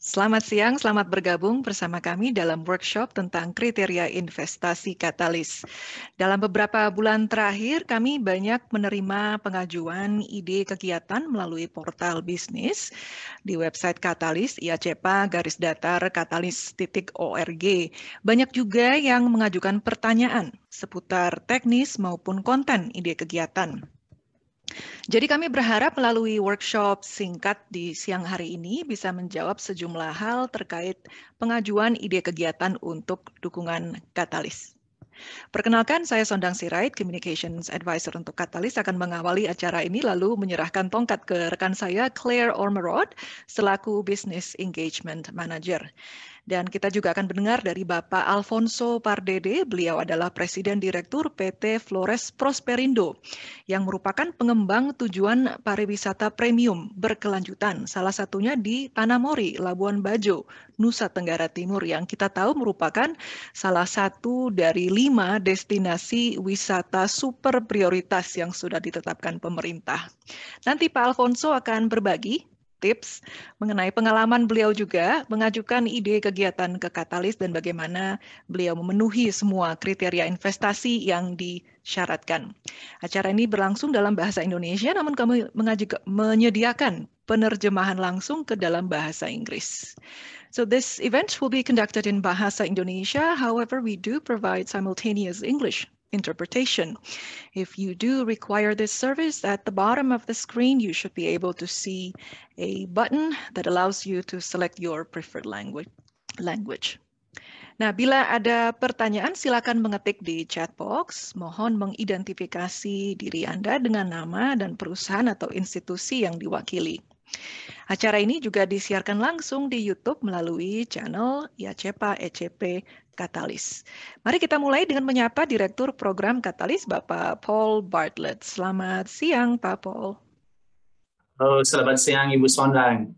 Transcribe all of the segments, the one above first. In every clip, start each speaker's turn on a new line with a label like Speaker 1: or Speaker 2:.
Speaker 1: Selamat siang, selamat bergabung bersama kami dalam workshop tentang kriteria investasi katalis. Dalam beberapa bulan terakhir, kami banyak menerima pengajuan ide kegiatan melalui portal bisnis di website Katalis, iacepa-katalis.org. Banyak juga yang mengajukan pertanyaan seputar teknis maupun konten ide kegiatan. Jadi kami berharap melalui workshop singkat di siang hari ini bisa menjawab sejumlah hal terkait pengajuan ide kegiatan untuk dukungan Katalis. Perkenalkan, saya Sondang Sirait, Communications Advisor untuk Katalis, akan mengawali acara ini lalu menyerahkan tongkat ke rekan saya, Claire Ormerod, selaku Business Engagement Manager. Dan kita juga akan mendengar dari Bapak Alfonso Pardede, beliau adalah Presiden Direktur PT Flores Prosperindo, yang merupakan pengembang tujuan pariwisata premium berkelanjutan, salah satunya di Tanah Mori, Labuan Bajo, Nusa Tenggara Timur, yang kita tahu merupakan salah satu dari 5 destinasi wisata super prioritas yang sudah ditetapkan pemerintah. Nanti Pak Alfonso akan berbagi tips mengenai pengalaman beliau juga mengajukan ide kegiatan ke Katalis dan bagaimana beliau memenuhi semua kriteria investasi yang disyaratkan. Acara ini berlangsung dalam bahasa Indonesia, namun kami menyediakan penerjemahan langsung ke dalam bahasa Inggris. So this event will be conducted in Bahasa Indonesia. However, we do provide simultaneous English interpretation. If you do require this service, at the bottom of the screen, you should be able to see a button that allows you to select your preferred language. Nah, bila ada pertanyaan, silakan mengetik di chat box. Mohon mengidentifikasi diri Anda dengan nama dan perusahaan atau institusi yang diwakili. Acara ini juga disiarkan langsung di YouTube melalui channel IACEPA ECP Katalis. Mari kita mulai dengan menyapa Direktur Program Katalis, Bapak Paul Bartlett. Selamat siang, Pak Paul.
Speaker 2: Oh, selamat siang, Ibu Sondang.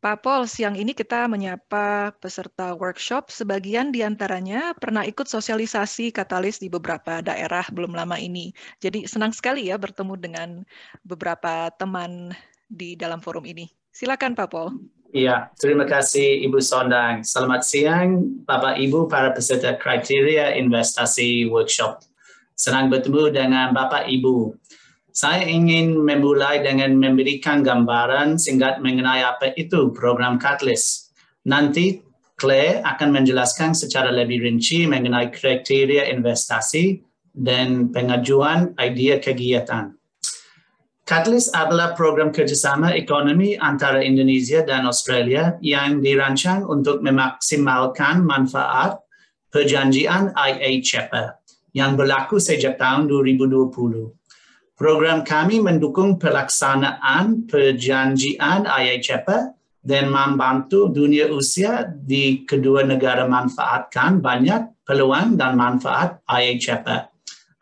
Speaker 1: Pak Paul, siang ini kita menyapa peserta workshop. Sebagian diantaranya pernah ikut sosialisasi Katalis di beberapa daerah belum lama ini. Jadi senang sekali ya bertemu dengan beberapa teman di dalam forum ini. Silakan Pak Paul.
Speaker 2: Iya, terima kasih Ibu Sondang. Selamat siang Bapak Ibu para peserta kriteria investasi workshop. Senang bertemu dengan Bapak Ibu. Saya ingin memulai dengan memberikan gambaran singkat mengenai apa itu program Katalis. Nanti Claire akan menjelaskan secara lebih rinci mengenai kriteria investasi dan pengajuan ide kegiatan. Katalis adalah program kerjasama ekonomi antara Indonesia dan Australia yang dirancang untuk memaksimalkan manfaat perjanjian IACEPA yang berlaku sejak tahun 2020. Program kami mendukung pelaksanaan perjanjian IACEPA dan membantu dunia usaha di kedua negara manfaatkan banyak peluang dan manfaat IACEPA.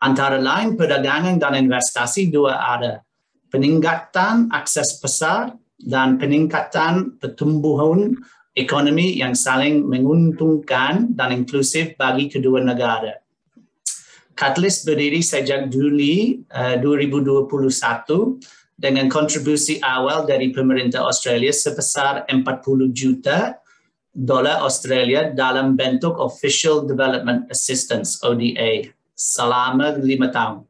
Speaker 2: Antara lain perdagangan dan investasi dua arah. Peningkatan akses pasar dan peningkatan pertumbuhan ekonomi yang saling menguntungkan dan inklusif bagi kedua negara. Katalis berdiri sejak Juli 2021 dengan kontribusi awal dari pemerintah Australia sebesar 40 juta dolar Australia dalam bentuk Official Development Assistance (ODA) selama 5 tahun.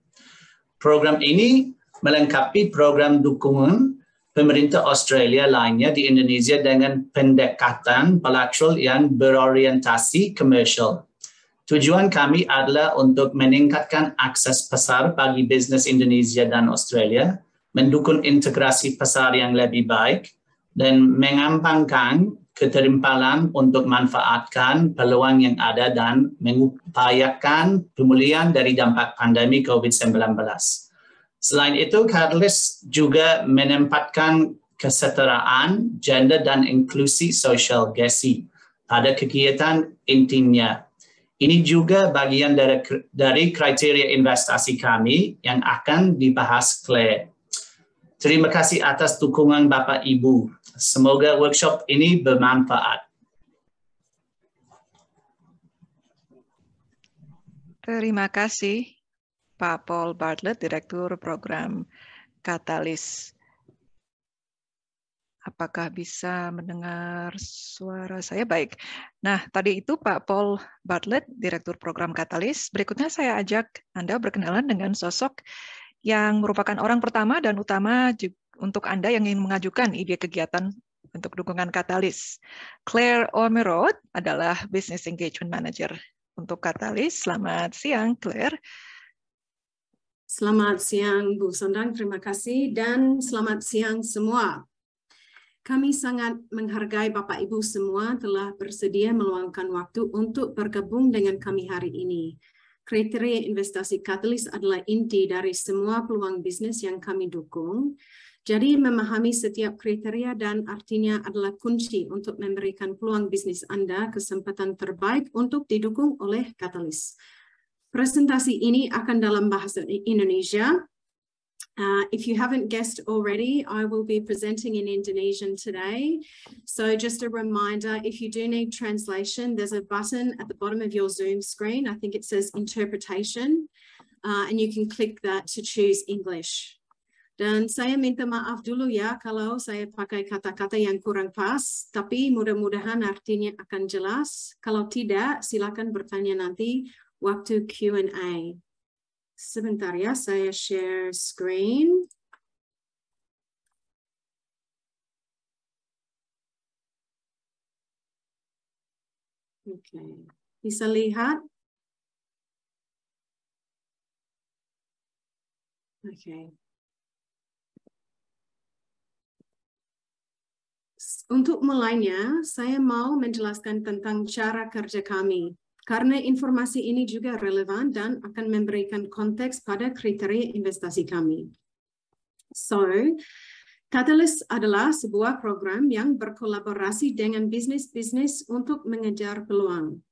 Speaker 2: Program ini melengkapi program dukungan pemerintah Australia lainnya di Indonesia dengan pendekatan bilateral yang berorientasi komersial. Tujuan kami adalah untuk meningkatkan akses pasar bagi bisnis Indonesia dan Australia, mendukung integrasi pasar yang lebih baik, dan mengembangkan keterimbangan untuk manfaatkan peluang yang ada dan mengupayakan pemulihan dari dampak pandemi COVID-19. Selain itu, Katalis juga menempatkan kesetaraan, gender dan inklusi sosial (GESI) pada kegiatan intinya. Ini juga bagian dari kriteria investasi kami yang akan dibahas Claire. Terima kasih atas dukungan Bapak Ibu. Semoga workshop ini bermanfaat.
Speaker 1: Terima kasih Pak Paul Bartlett, Direktur Program Katalis. Apakah bisa mendengar suara saya? Baik. Nah, tadi itu Pak Paul Bartlett, Direktur Program Katalis. Berikutnya saya ajak Anda berkenalan dengan sosok yang merupakan orang pertama dan utama untuk Anda yang ingin mengajukan ide kegiatan untuk dukungan Katalis. Claire Ormerod adalah Business Engagement Manager untuk Katalis. Selamat siang, Claire.
Speaker 3: Selamat siang, Bu Sondang. Terima kasih dan selamat siang semua. Kami sangat menghargai Bapak Ibu semua telah bersedia meluangkan waktu untuk bergabung dengan kami hari ini. Kriteria investasi Katalis adalah inti dari semua peluang bisnis yang kami dukung. Jadi memahami setiap kriteria dan artinya adalah kunci untuk memberikan peluang bisnis Anda kesempatan terbaik untuk didukung oleh Katalis. Presentasi ini akan dalam bahasa Indonesia. If you haven't guessed already, I will be presenting in Indonesian today. So just a reminder, if you do need translation, there's a button at the bottom of your Zoom screen. I think it says interpretation, and you can click that to choose English. Dan saya minta maaf dulu ya kalau saya pakai kata-kata yang kurang pas, tapi mudah-mudahan artinya akan jelas. Kalau tidak, silakan bertanya nanti waktu Q&A. Sebentar ya, saya share screen. Oke, bisa lihat? Oke. Untuk mulainya, saya mau menjelaskan tentang cara kerja kami. Karena informasi ini juga relevan dan akan memberikan konteks pada kriteria investasi kami. So, Katalis adalah sebuah program yang berkolaborasi dengan bisnis-bisnis untuk mengejar peluang.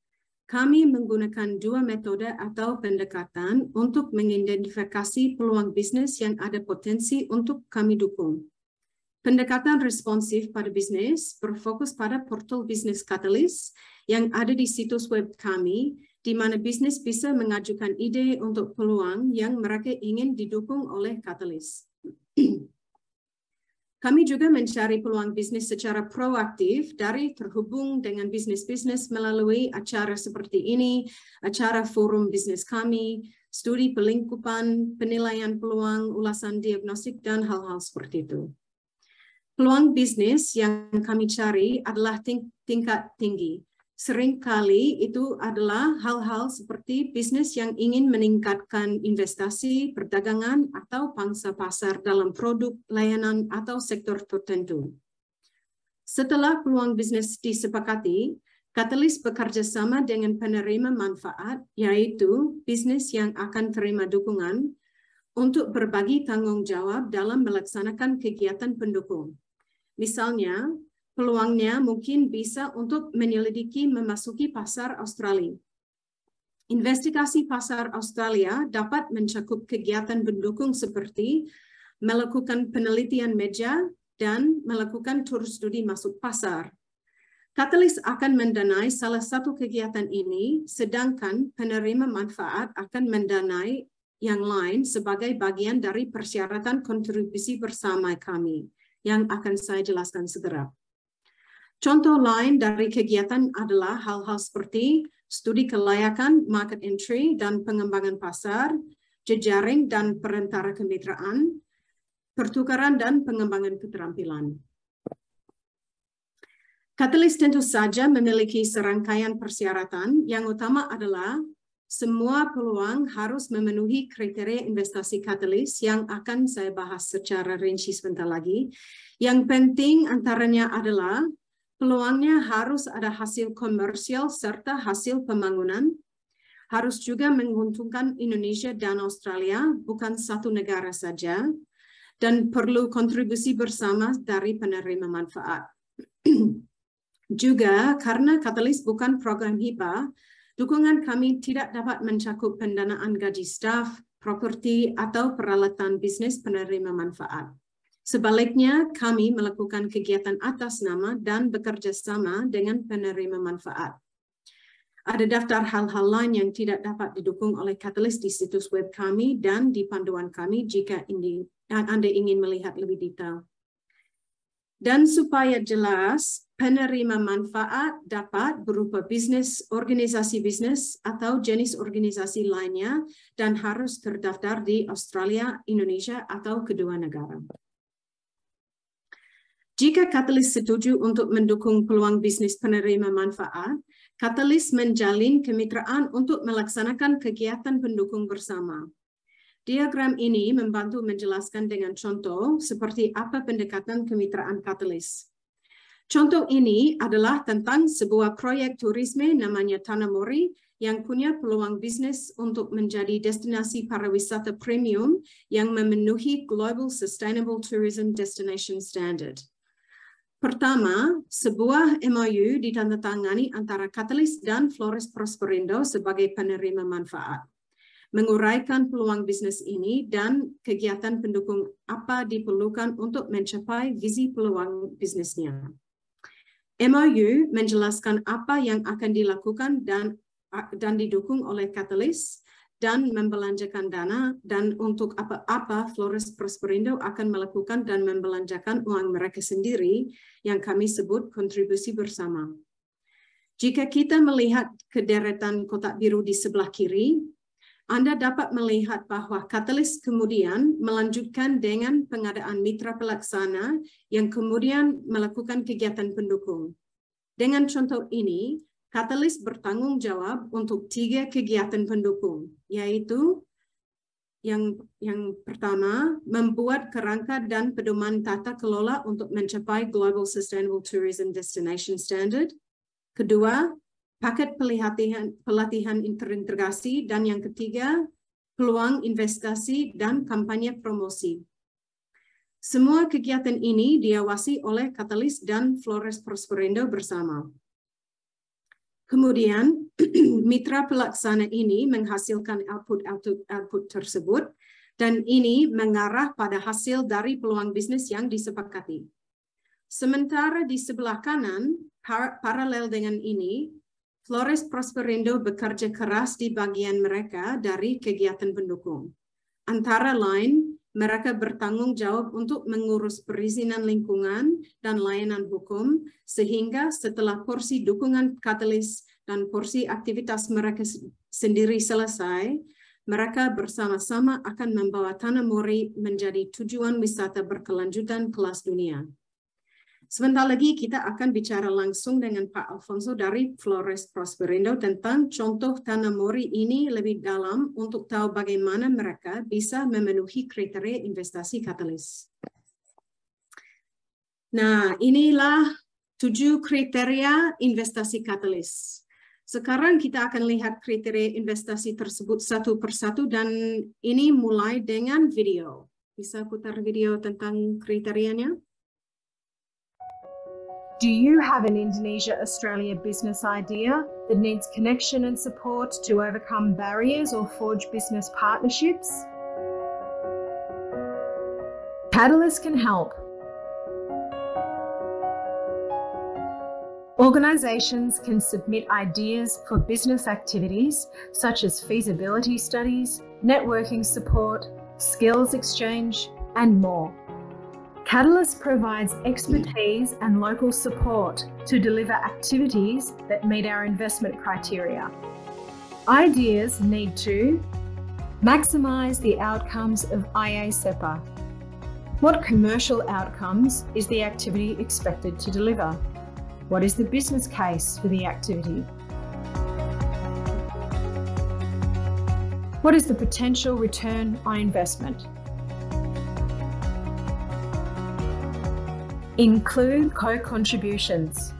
Speaker 3: Kami menggunakan dua metode atau pendekatan untuk mengidentifikasi peluang bisnis yang ada potensi untuk kami dukung. Pendekatan responsif pada bisnis berfokus pada portal bisnis Katalis yang ada di situs web kami, di mana bisnis bisa mengajukan ide untuk peluang yang mereka ingin didukung oleh Katalis. Kami juga mencari peluang bisnis secara proaktif dari terhubung dengan bisnis-bisnis melalui acara seperti ini, acara forum bisnis kami, studi pelingkupan, penilaian peluang, ulasan diagnostik, dan hal-hal seperti itu. Peluang bisnis yang kami cari adalah tingkat tinggi. Seringkali itu adalah hal-hal seperti bisnis yang ingin meningkatkan investasi, perdagangan, atau pangsa pasar dalam produk, layanan, atau sektor tertentu. Setelah peluang bisnis disepakati, Katalis bekerja sama dengan penerima manfaat, yaitu bisnis yang akan terima dukungan, untuk berbagi tanggung jawab dalam melaksanakan kegiatan pendukung. Misalnya, peluangnya mungkin bisa untuk menyelidiki memasuki pasar Australia. Investigasi pasar Australia dapat mencakup kegiatan pendukung seperti melakukan penelitian meja dan melakukan tur studi masuk pasar. Katalis akan mendanai salah satu kegiatan ini, sedangkan penerima manfaat akan mendanai yang lain sebagai bagian dari persyaratan kontribusi bersama kami, yang akan saya jelaskan segera. Contoh lain dari kegiatan adalah hal-hal seperti studi kelayakan, market entry, dan pengembangan pasar, jejaring dan perantara kemitraan, pertukaran dan pengembangan keterampilan. Katalis tentu saja memiliki serangkaian persyaratan. Yang utama adalah semua peluang harus memenuhi kriteria investasi Katalis yang akan saya bahas secara rinci sebentar lagi. Yang penting antaranya adalah peluangnya harus ada hasil komersial serta hasil pembangunan, harus juga menguntungkan Indonesia dan Australia, bukan satu negara saja, dan perlu kontribusi bersama dari penerima manfaat. Juga karena Katalis bukan program hibah, dukungan kami tidak dapat mencakup pendanaan gaji staf, properti, atau peralatan bisnis penerima manfaat. Sebaliknya, kami melakukan kegiatan atas nama dan bekerja sama dengan penerima manfaat. Ada daftar hal-hal lain yang tidak dapat didukung oleh Katalis di situs web kami dan di panduan kami jika Anda ingin melihat lebih detail. Dan supaya jelas, penerima manfaat dapat berupa bisnis, organisasi bisnis, atau jenis organisasi lainnya dan harus terdaftar di Australia, Indonesia, atau kedua negara. Jika Catalyst setuju untuk mendukung peluang bisnis penerima manfaat, Catalyst menjalin kemitraan untuk melaksanakan kegiatan pendukung bersama. Diagram ini membantu menjelaskan dengan contoh seperti apa pendekatan kemitraan Catalyst. Contoh ini adalah tentang sebuah proyek turisme namanya Tanah Mori yang punya peluang bisnis untuk menjadi destinasi pariwisata premium yang memenuhi Global Sustainable Tourism Destination Standard. Pertama, sebuah MOU ditandatangani antara Catalyst dan Flores Prosperindo sebagai penerima manfaat. Menguraikan peluang bisnis ini dan kegiatan pendukung apa diperlukan untuk mencapai visi peluang bisnisnya. MOU menjelaskan apa yang akan dilakukan dan didukung oleh Catalyst dan membelanjakan dana dan untuk apa Flores Prosperindo akan melakukan dan membelanjakan uang mereka sendiri yang kami sebut kontribusi bersama. Jika kita melihat kederetan kotak biru di sebelah kiri, Anda dapat melihat bahwa Catalyst kemudian melanjutkan dengan pengadaan mitra pelaksana yang kemudian melakukan kegiatan pendukung. Dengan contoh ini, Catalyst bertanggung jawab untuk 3 kegiatan pendukung, yaitu yang pertama, membuat kerangka dan pedoman tata kelola untuk mencapai Global Sustainable Tourism Destination Standard. Kedua, paket pelatihan terintegrasi, dan yang ketiga, peluang investasi dan kampanye promosi. Semua kegiatan ini diawasi oleh Catalyst dan Flores Prosperindo bersama. Kemudian, mitra pelaksana ini menghasilkan output tersebut, dan ini mengarah pada hasil dari peluang bisnis yang disepakati. Sementara di sebelah kanan, paralel dengan ini, Flores Prosperindo bekerja keras di bagian mereka dari kegiatan pendukung. Antara lain, mereka bertanggung jawab untuk mengurus perizinan lingkungan dan layanan hukum, sehingga setelah porsi dukungan Catalyst dan porsi aktivitas mereka sendiri selesai, mereka bersama-sama akan membawa Tanah Mori menjadi tujuan wisata berkelanjutan kelas dunia. Sebentar lagi kita akan bicara langsung dengan Pak Alfonso dari Flores Prosperindo tentang contoh Tanah Mori ini lebih dalam untuk tahu bagaimana mereka bisa memenuhi kriteria investasi Catalyst. Nah, inilah 7 kriteria investasi Catalyst. Sekarang kita akan lihat kriteria investasi tersebut satu persatu dan ini mulai dengan video. Bisa putar video tentang kriterianya?
Speaker 4: Do you have an Indonesia-Australia business idea that needs connection and support to overcome barriers or forge business partnerships? Catalyst can help. Organizations can submit ideas for business activities such as feasibility studies, networking support, skills exchange, and more. Catalyst provides expertise and local support to deliver activities that meet our investment criteria. Ideas need to maximize the outcomes of IA-CEPA. What commercial outcomes is the activity expected to deliver? What is the business case for the activity? What is the potential return on investment? Include co-contributions.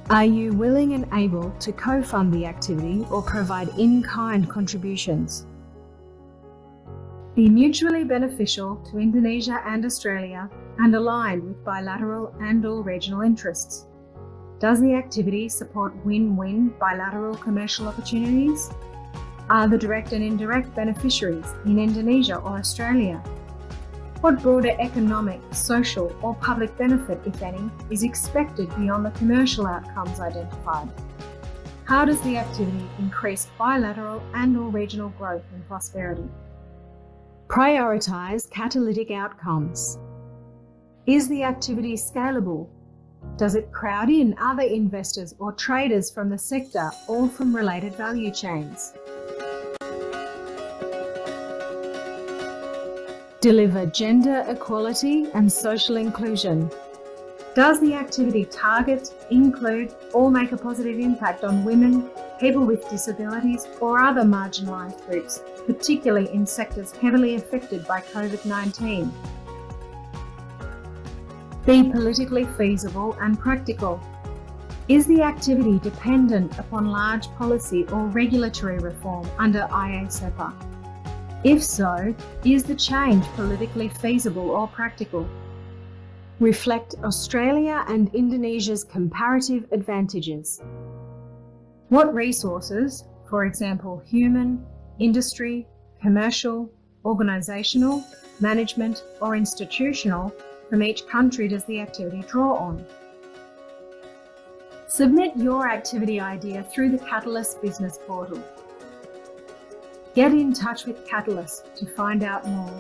Speaker 4: Are you willing and able to co-fund the activity or provide in-kind contributions? Be mutually beneficial to Indonesia and Australia and aligned with bilateral and/or regional interests. Does the activity support win-win bilateral commercial opportunities? Are the direct and indirect beneficiaries in Indonesia or Australia? What broader economic, social, or public benefit, if any, is expected beyond the commercial outcomes identified? How does the activity increase bilateral and/or regional growth and prosperity? Prioritize catalytic outcomes. Is the activity scalable? Does it crowd in other investors or traders from the sector or from related value chains? Deliver gender equality and social inclusion. Does the activity target, include, or make a positive impact on women, people with disabilities, or other marginalised groups, particularly in sectors heavily affected by COVID-19? Be politically feasible and practical. Is the activity dependent upon large policy or regulatory reform under IA-CEPA? If so, is the change politically feasible or practical? Reflect Australia and Indonesia's comparative advantages. What resources, for example, human, industry, commercial, organisational, management, or institutional, from each country does the activity draw on? Submit your activity idea through the Catalyst Business Portal. Get in touch with Catalyst to find out more.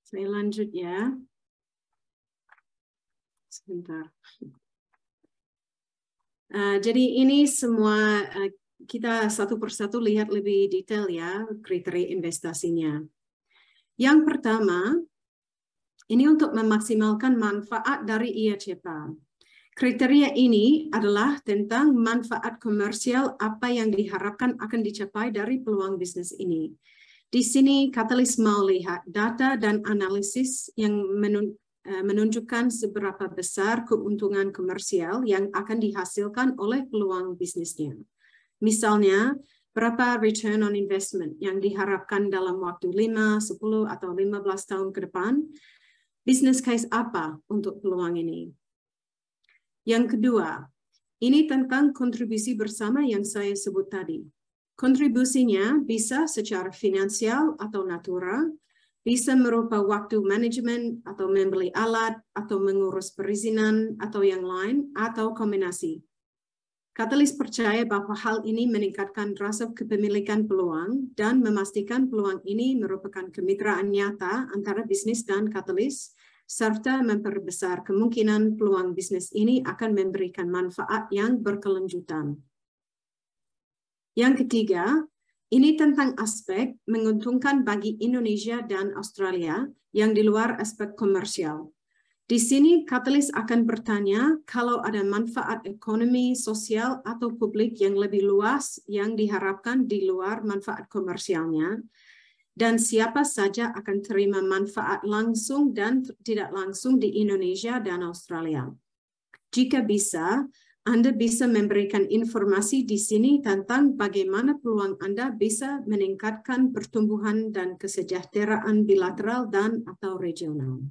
Speaker 3: Saya lanjut ya. Sebentar. Jadi ini semua kita satu persatu lihat lebih detail ya kriteria investasinya. Yang pertama, ini untuk memaksimalkan manfaat dari IA-CEPA. Kriteria ini adalah tentang manfaat komersial apa yang diharapkan akan dicapai dari peluang bisnis ini. Di sini Catalyst mau lihat data dan analisis yang menunjukkan seberapa besar keuntungan komersial yang akan dihasilkan oleh peluang bisnisnya. Misalnya, berapa return on investment yang diharapkan dalam waktu 5, 10, atau 15 tahun ke depan. Business case apa untuk peluang ini? Yang kedua, ini tentang kontribusi bersama yang saya sebut tadi. Kontribusinya bisa secara finansial atau natural, bisa merupa waktu manajemen atau membeli alat atau mengurus perizinan atau yang lain atau kombinasi. Catalyst percaya bahwa hal ini meningkatkan rasa kepemilikan peluang dan memastikan peluang ini merupakan kemitraan nyata antara bisnis dan Catalyst, serta memperbesar kemungkinan peluang bisnis ini akan memberikan manfaat yang berkelanjutan. Yang ketiga, ini tentang aspek menguntungkan bagi Indonesia dan Australia yang di luar aspek komersial. Di sini, Catalyst akan bertanya kalau ada manfaat ekonomi, sosial, atau publik yang lebih luas yang diharapkan di luar manfaat komersialnya, dan siapa saja akan terima manfaat langsung dan tidak langsung di Indonesia dan Australia. Jika bisa, Anda bisa memberikan informasi di sini tentang bagaimana peluang Anda bisa meningkatkan pertumbuhan dan kesejahteraan bilateral dan atau regional.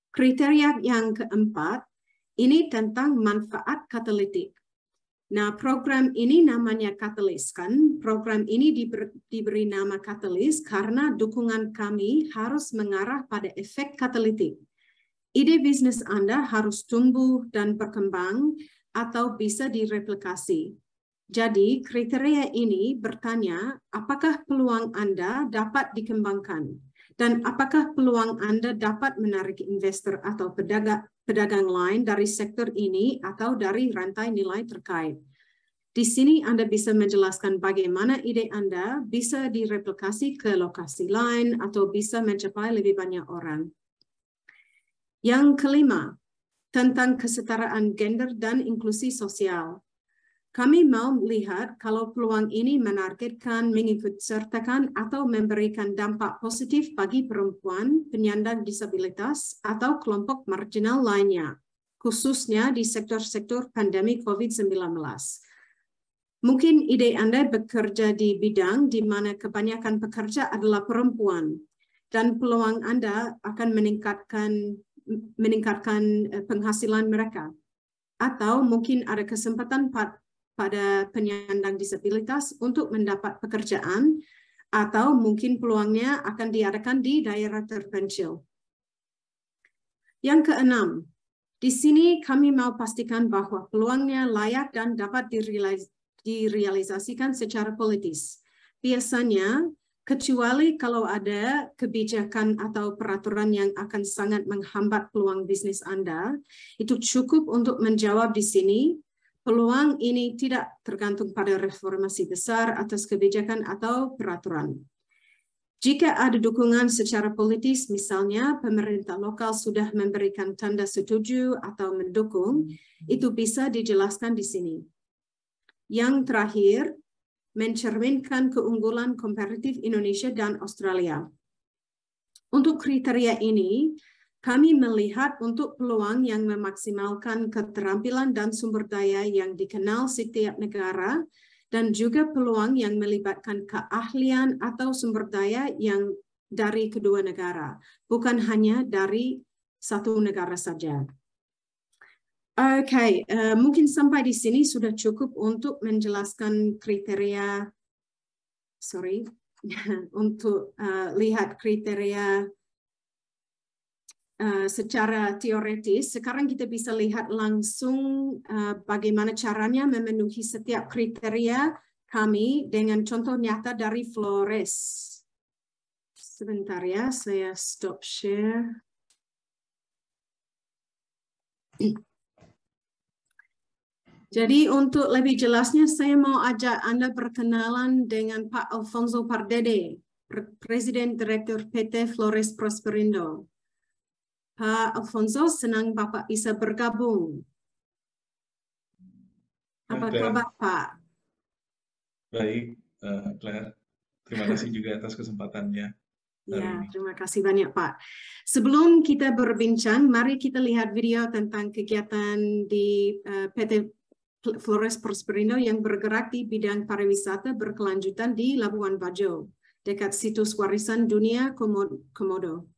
Speaker 3: Kriteria yang keempat, ini tentang manfaat katalitik. Nah, program ini namanya Catalyst kan? Program ini diberi nama Catalyst karena dukungan kami harus mengarah pada efek katalitik. Ide bisnis Anda harus tumbuh dan berkembang atau bisa direplikasi. Jadi, kriteria ini bertanya apakah peluang Anda dapat dikembangkan dan apakah peluang Anda dapat menarik investor atau pedagang lain dari sektor ini atau dari rantai nilai terkait. Di sini Anda bisa menjelaskan bagaimana ide Anda bisa direplikasi ke lokasi lain atau bisa mencapai lebih banyak orang. Yang kelima, tentang kesetaraan gender dan inklusi sosial. Kami mau melihat kalau peluang ini menargetkan, mengikutsertakan, atau memberikan dampak positif bagi perempuan, penyandang disabilitas, atau kelompok marginal lainnya, khususnya di sektor-sektor pandemi COVID-19. Mungkin ide Anda bekerja di bidang di mana kebanyakan pekerja adalah perempuan, dan peluang Anda akan meningkatkan penghasilan mereka. Atau mungkin ada kesempatan pada penyandang disabilitas untuk mendapat pekerjaan, atau mungkin peluangnya akan diadakan di daerah terpencil. Yang keenam, Di sini kami mau pastikan bahwa peluangnya layak dan dapat direalisasikan secara politis. Biasanya, kecuali kalau ada kebijakan atau peraturan yang akan sangat menghambat peluang bisnis Anda, itu cukup untuk menjawab di sini. Peluang ini tidak tergantung pada reformasi besar atas kebijakan atau peraturan. Jika ada dukungan secara politis, misalnya pemerintah lokal sudah memberikan tanda setuju atau mendukung, itu bisa dijelaskan di sini. Yang terakhir, mencerminkan keunggulan komparatif Indonesia dan Australia. Untuk kriteria ini, kami melihat untuk peluang yang memaksimalkan keterampilan dan sumber daya yang dikenal setiap negara, dan juga peluang yang melibatkan keahlian atau sumber daya yang dari kedua negara, bukan hanya dari satu negara saja. Oke, mungkin sampai di sini sudah cukup untuk menjelaskan kriteria, untuk lihat kriteria secara teoretis. Sekarang kita bisa lihat langsung bagaimana caranya memenuhi setiap kriteria kami dengan contoh nyata dari Flores. Sebentar ya, saya stop share. Jadi untuk lebih jelasnya, saya mau ajak Anda berkenalan dengan Pak Alfonso Pardede, Presiden Direktur PT Flores Prosperindo. Pak Alfonso, senang Bapak bisa bergabung. Apa kabar, Pak?
Speaker 5: Baik, Claire. Terima kasih juga atas kesempatannya.
Speaker 3: Ya, terima kasih banyak, Pak. Sebelum kita berbincang, mari kita lihat video tentang kegiatan di PT Flores Prosperindo yang bergerak di bidang pariwisata berkelanjutan di Labuan Bajo, dekat situs warisan dunia Komodo.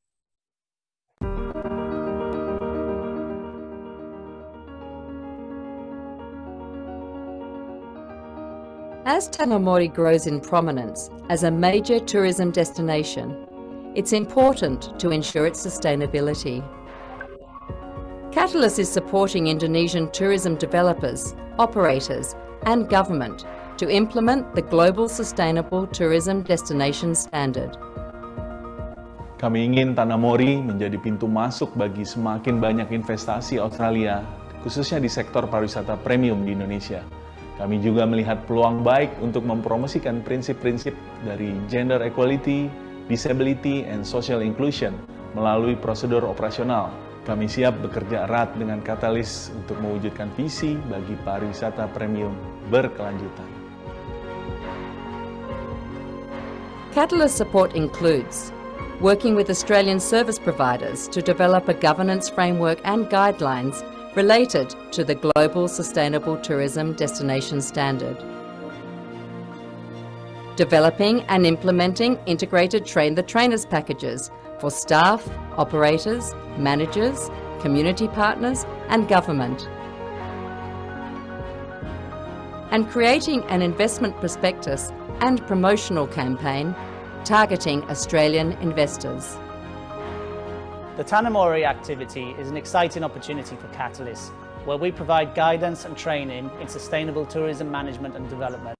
Speaker 6: As Tanah Mori grows in prominence as a major tourism destination, it's important to ensure its sustainability. Catalyst is supporting Indonesian tourism developers, operators, and government to implement the Global Sustainable Tourism Destination Standard.
Speaker 7: Kami ingin Tanah Mori menjadi pintu masuk bagi semakin banyak investasi Australia, khususnya di sektor pariwisata premium di Indonesia. Kami juga melihat peluang baik untuk mempromosikan prinsip-prinsip dari gender equality, disability, and social inclusion melalui prosedur operasional. Kami siap bekerja erat dengan Catalyst untuk mewujudkan visi bagi pariwisata premium berkelanjutan.
Speaker 6: Catalyst support includes working with Australian service providers to develop a governance framework and guidelines related to the Global Sustainable Tourism Destination Standard. Developing and implementing integrated train-the-trainers packages for staff, operators, managers, community partners, and government. And creating an investment prospectus and promotional campaign targeting Australian investors.
Speaker 8: The Tanah Mori activity is an exciting opportunity for Catalyst, where we provide guidance and training in sustainable tourism management and development.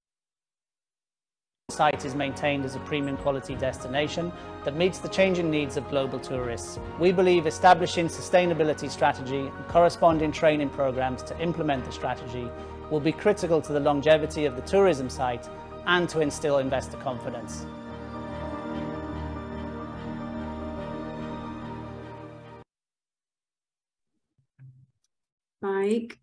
Speaker 8: The site is maintained as a premium quality destination that meets the changing needs of global tourists. We believe establishing sustainability strategy and corresponding training programs to implement the strategy will be critical to the longevity of the tourism site and to instill investor confidence.
Speaker 3: Baik,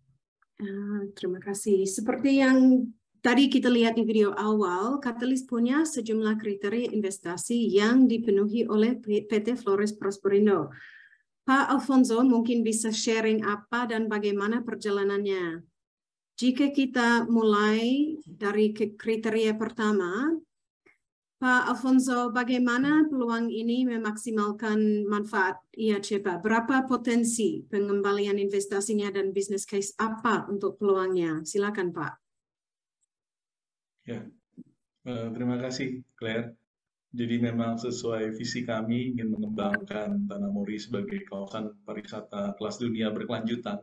Speaker 3: terima kasih. Seperti yang tadi kita lihat di video awal, Catalyst punya sejumlah kriteria investasi yang dipenuhi oleh PT Flores Prosperindo. Pak Alfonso mungkin bisa sharing apa dan bagaimana perjalanannya. Jika kita mulai dari kriteria pertama, Pak Alfonso, bagaimana peluang ini memaksimalkan manfaat IACPA? Berapa potensi pengembalian investasinya dan business case apa untuk peluangnya? Silakan, Pak.
Speaker 5: Ya, terima kasih, Claire. Jadi memang sesuai visi kami ingin mengembangkan Tanah Mori sebagai kawasan pariwisata kelas dunia berkelanjutan.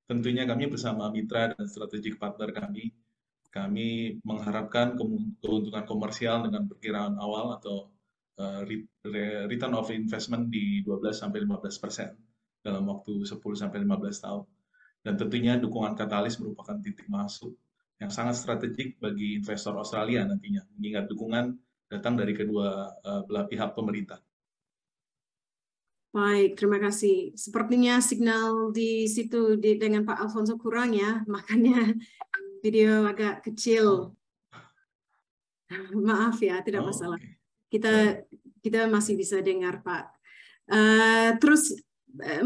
Speaker 5: Tentunya kami bersama mitra dan strategic partner kami mengharapkan keuntungan komersial dengan perkiraan awal atau return of investment di 12-15% dalam waktu 10-15 tahun. Dan tentunya dukungan Katalis merupakan titik masuk yang sangat strategik bagi investor Australia nantinya, mengingat dukungan datang dari kedua belah pihak pemerintah.
Speaker 3: Baik, terima kasih. Sepertinya signal di situ dengan Pak Alfonso kurang ya, makanya video agak kecil. Maaf ya, tidak masalah.
Speaker 5: Okay.
Speaker 3: Kita masih bisa dengar, Pak. Terus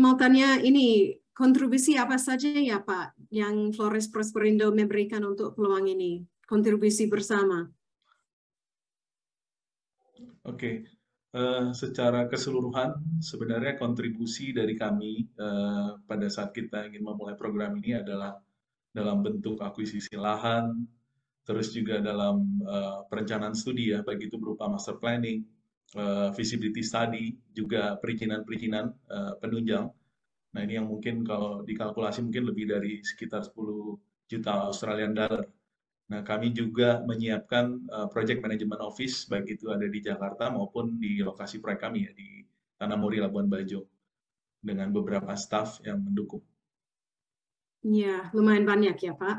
Speaker 3: mau tanya ini, kontribusi apa saja ya Pak yang Flores Prosperindo memberikan untuk peluang ini? Kontribusi bersama.
Speaker 5: Oke. Secara keseluruhan sebenarnya kontribusi dari kami pada saat kita ingin memulai program ini adalah dalam bentuk akuisisi lahan, terus juga dalam perencanaan studi ya, baik itu berupa master planning, feasibility study, juga perizinan-perizinan penunjang. Nah ini yang mungkin kalau dikalkulasi mungkin lebih dari sekitar 10 juta Australian dollar. Nah kami juga menyiapkan project management office, baik itu ada di Jakarta maupun di lokasi proyek kami ya, di Tanah Mori, Labuan Bajo, dengan beberapa staff yang mendukung.
Speaker 3: Ya, lumayan banyak ya Pak.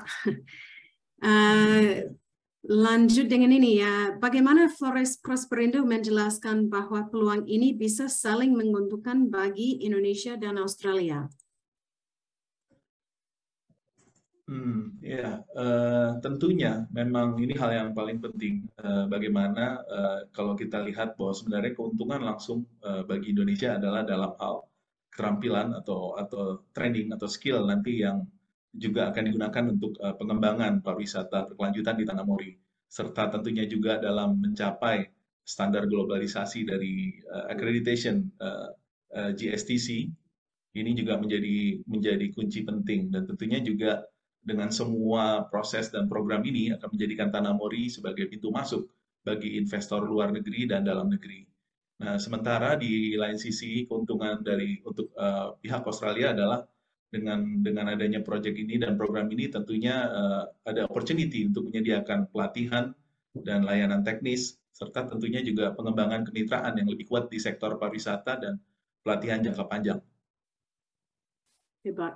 Speaker 3: Lanjut dengan ini ya, bagaimana Flores Prosperindo menjelaskan bahwa peluang ini bisa saling menguntungkan bagi Indonesia dan Australia?
Speaker 5: Tentunya memang ini hal yang paling penting. Bagaimana kalau kita lihat bahwa sebenarnya keuntungan langsung bagi Indonesia adalah dalam hal keterampilan atau training atau skill nanti yang juga akan digunakan untuk pengembangan pariwisata berkelanjutan di Tanah Mori, serta tentunya juga dalam mencapai standar globalisasi dari accreditation GSTC. Ini juga menjadi kunci penting, dan tentunya juga dengan semua proses dan program ini akan menjadikan Tanah Mori sebagai pintu masuk bagi investor luar negeri dan dalam negeri. Nah, sementara di lain sisi keuntungan untuk pihak Australia adalah dengan adanya proyek ini dan program ini tentunya ada opportunity untuk menyediakan pelatihan dan layanan teknis, serta tentunya juga pengembangan kemitraan yang lebih kuat di sektor pariwisata dan pelatihan jangka panjang.
Speaker 3: Hebat.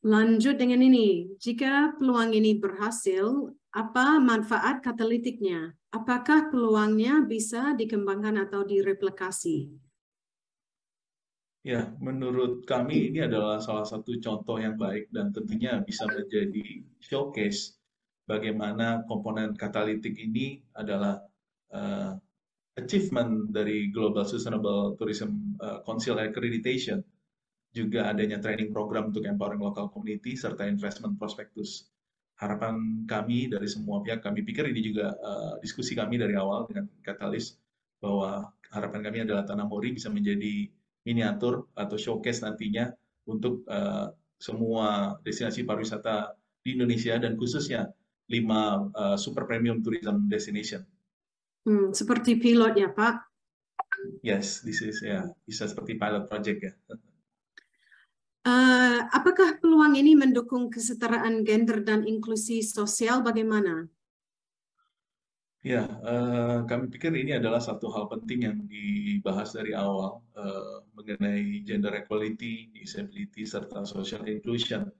Speaker 3: Lanjut dengan ini, jika peluang ini berhasil, apa manfaat katalitiknya? Apakah peluangnya bisa dikembangkan atau direplikasi?
Speaker 5: Ya, menurut kami ini adalah salah satu contoh yang baik dan tentunya bisa menjadi showcase bagaimana komponen katalitik ini adalah achievement dari Global Sustainable Tourism Council Accreditation, juga adanya training program untuk empowering local community, serta investment prospectus. Harapan kami dari semua pihak, kami pikir ini juga diskusi kami dari awal dengan Katalis, bahwa harapan kami adalah Tanah Mori bisa menjadi miniatur atau showcase nantinya untuk semua destinasi pariwisata di Indonesia, dan khususnya 5 super premium tourism destination.
Speaker 3: Seperti pilot ya Pak?
Speaker 5: Yes, bisa seperti pilot project ya.
Speaker 3: Apakah peluang ini mendukung kesetaraan gender dan inklusi sosial bagaimana?
Speaker 5: Ya, kami pikir ini adalah satu hal penting yang dibahas dari awal mengenai gender equality, disability, serta social inclusion.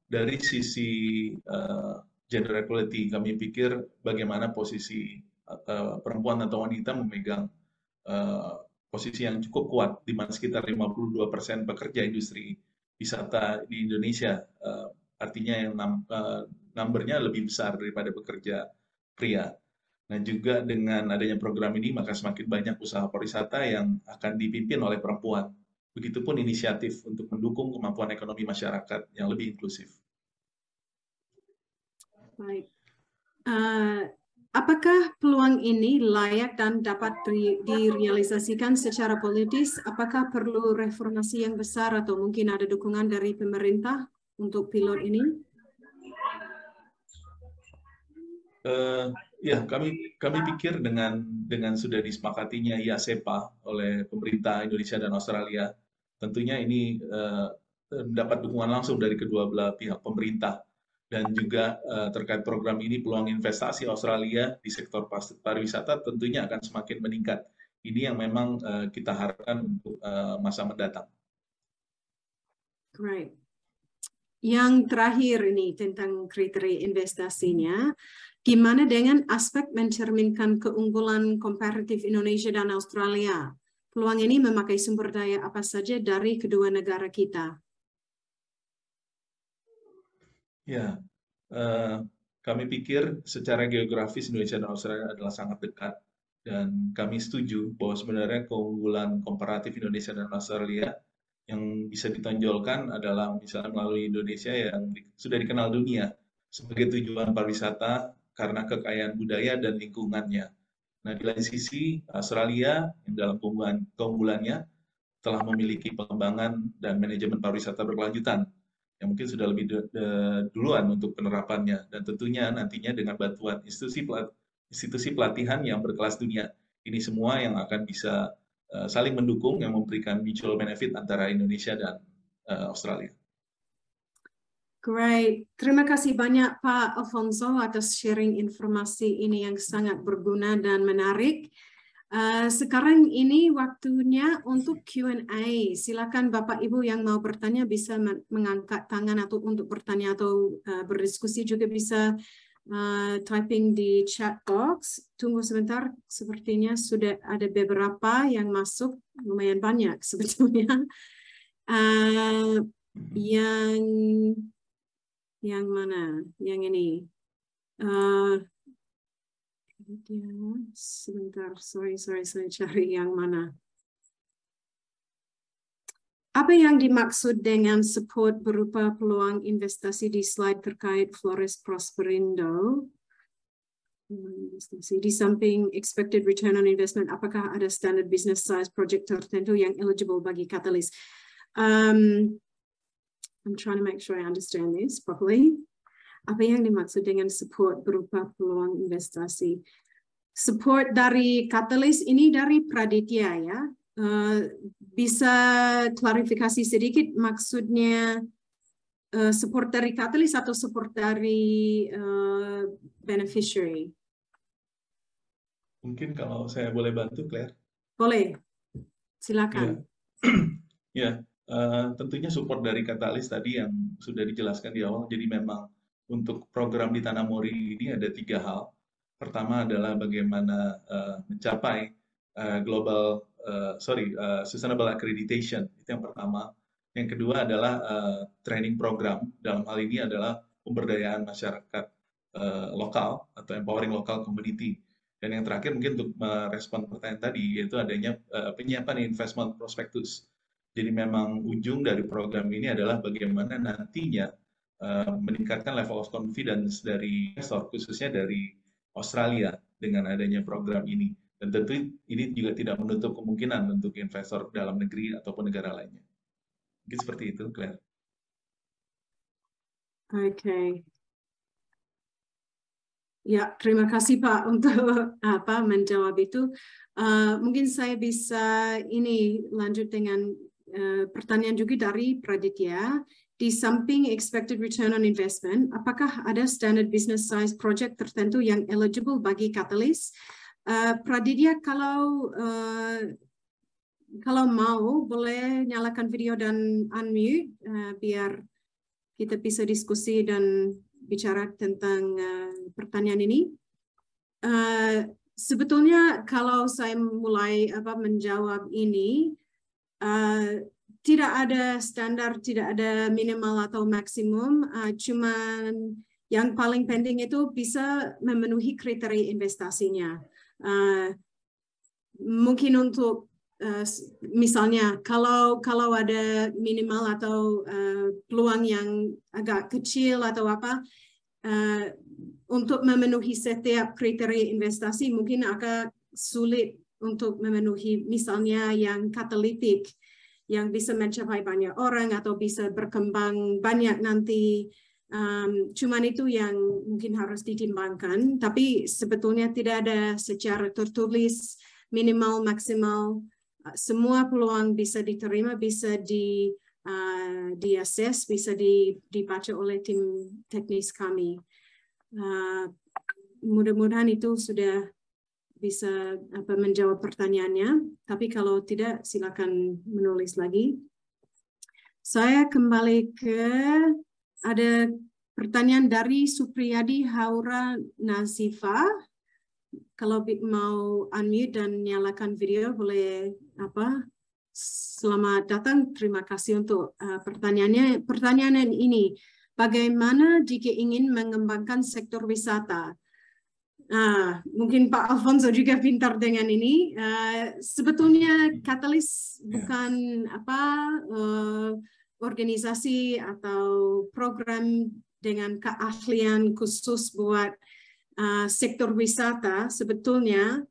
Speaker 5: Dari sisi gender equality, kami pikir bagaimana posisi perempuan atau wanita memegang posisi yang cukup kuat, di mana sekitar 52% pekerja industri wisata di Indonesia, artinya yang numbernya lebih besar daripada pekerja pria. Nah, juga dengan adanya program ini, maka semakin banyak usaha pariwisata yang akan dipimpin oleh perempuan. Begitupun inisiatif untuk mendukung kemampuan ekonomi masyarakat yang lebih inklusif.
Speaker 3: Baik. Apakah peluang ini layak dan dapat direalisasikan secara politis? Apakah perlu reformasi yang besar atau mungkin ada dukungan dari pemerintah untuk pilot ini?
Speaker 5: Ya, kami pikir dengan sudah disepakatinya IASEPA oleh pemerintah Indonesia dan Australia, tentunya ini mendapat dukungan langsung dari kedua belah pihak pemerintah, dan juga terkait program ini peluang investasi Australia di sektor pariwisata tentunya akan semakin meningkat. Ini yang memang kita harapkan untuk masa mendatang.
Speaker 3: Right. Yang terakhir ini tentang kriteria investasinya. Gimana dengan aspek mencerminkan keunggulan komparatif Indonesia dan Australia? Peluang ini memakai sumber daya apa saja dari kedua negara kita?
Speaker 5: Ya, kami pikir secara geografis Indonesia dan Australia adalah sangat dekat, dan kami setuju bahwa sebenarnya keunggulan komparatif Indonesia dan Australia yang bisa ditonjolkan adalah misalnya melalui Indonesia yang sudah dikenal dunia sebagai tujuan pariwisata karena kekayaan budaya dan lingkungannya. Nah, di lain sisi, Australia yang dalam keunggulannya telah memiliki pengembangan dan manajemen pariwisata berkelanjutan yang mungkin sudah lebih duluan untuk penerapannya, dan tentunya nantinya dengan bantuan institusi pelatihan yang berkelas dunia. Ini semua yang akan bisa saling mendukung, yang memberikan mutual benefit antara Indonesia dan Australia.
Speaker 3: Great. Terima kasih banyak Pak Alfonso atas sharing informasi ini yang sangat berguna dan menarik. Sekarang ini waktunya untuk Q&A. Silakan Bapak Ibu yang mau bertanya bisa mengangkat tangan atau untuk bertanya atau berdiskusi juga bisa typing di chat box. Tunggu sebentar, sepertinya sudah ada beberapa yang masuk, lumayan banyak sebetulnya. Yang mana? Yang ini. Sebentar, sorry, saya cari yang mana. Apa yang dimaksud dengan support berupa peluang investasi di slide terkait Flores Prosperindo? Di samping expected return on investment, apakah ada standard business size project tertentu yang eligible bagi Catalyst? I'm trying to make sure I understand this properly. Apa yang dimaksud dengan support berupa peluang investasi? Support dari Catalyst ini dari Praditya ya. Bisa klarifikasi sedikit maksudnya support dari Catalyst atau support dari beneficiary?
Speaker 5: Mungkin kalau saya boleh bantu, Claire.
Speaker 3: Boleh, silakan.
Speaker 5: Ya. Tentunya support dari Catalyst tadi yang sudah dijelaskan di awal. Jadi memang untuk program di Tanamori ini ada 3 hal. Pertama adalah bagaimana mencapai sustainable accreditation, itu yang pertama. Yang kedua adalah training program, dalam hal ini adalah pemberdayaan masyarakat lokal atau empowering local community. Dan yang terakhir mungkin untuk merespon pertanyaan tadi, yaitu adanya penyiapan investment prospectus. Jadi memang ujung dari program ini adalah bagaimana nantinya meningkatkan level of confidence dari investor, khususnya dari Australia dengan adanya program ini. Dan tentu ini juga tidak menutup kemungkinan untuk investor dalam negeri ataupun negara lainnya. Mungkin seperti itu, Claire.
Speaker 3: Oke. Ya, terima kasih Pak untuk menjawab itu. Mungkin saya bisa lanjut dengan pertanyaan juga dari Praditya. Di samping expected return on investment, apakah ada standard business size project tertentu yang eligible bagi Catalyst? Praditya, kalau mau boleh nyalakan video dan unmute biar kita bisa diskusi dan bicara tentang pertanyaan ini. Sebetulnya kalau saya mulai menjawab ini, tidak ada standar, tidak ada minimal atau maksimum, cuman yang paling penting itu bisa memenuhi kriteria investasinya. Mungkin untuk misalnya kalau ada minimal atau peluang yang agak kecil atau apa, untuk memenuhi setiap kriteria investasi mungkin agak sulit untuk memenuhi, misalnya yang katalitik, yang bisa mencapai banyak orang atau bisa berkembang banyak nanti. Cuman itu yang mungkin harus ditimbangkan, tapi sebetulnya tidak ada secara tertulis minimal maksimal. Semua peluang bisa diterima, bisa diakses, bisa dibaca oleh tim teknis kami. Mudah-mudahan itu sudah bisa menjawab pertanyaannya, tapi kalau tidak silakan menulis lagi. Saya kembali ke ada pertanyaan dari Supriyadi Haura Nazifa. Kalau mau unmute dan nyalakan video boleh Selamat datang, terima kasih untuk pertanyaannya. Pertanyaan ini, bagaimana jika ingin mengembangkan sektor wisata? Mungkin Pak Alfonso juga pintar dengan ini. Sebetulnya Catalyst bukan organisasi atau program dengan keahlian khusus buat sektor wisata. Sebetulnya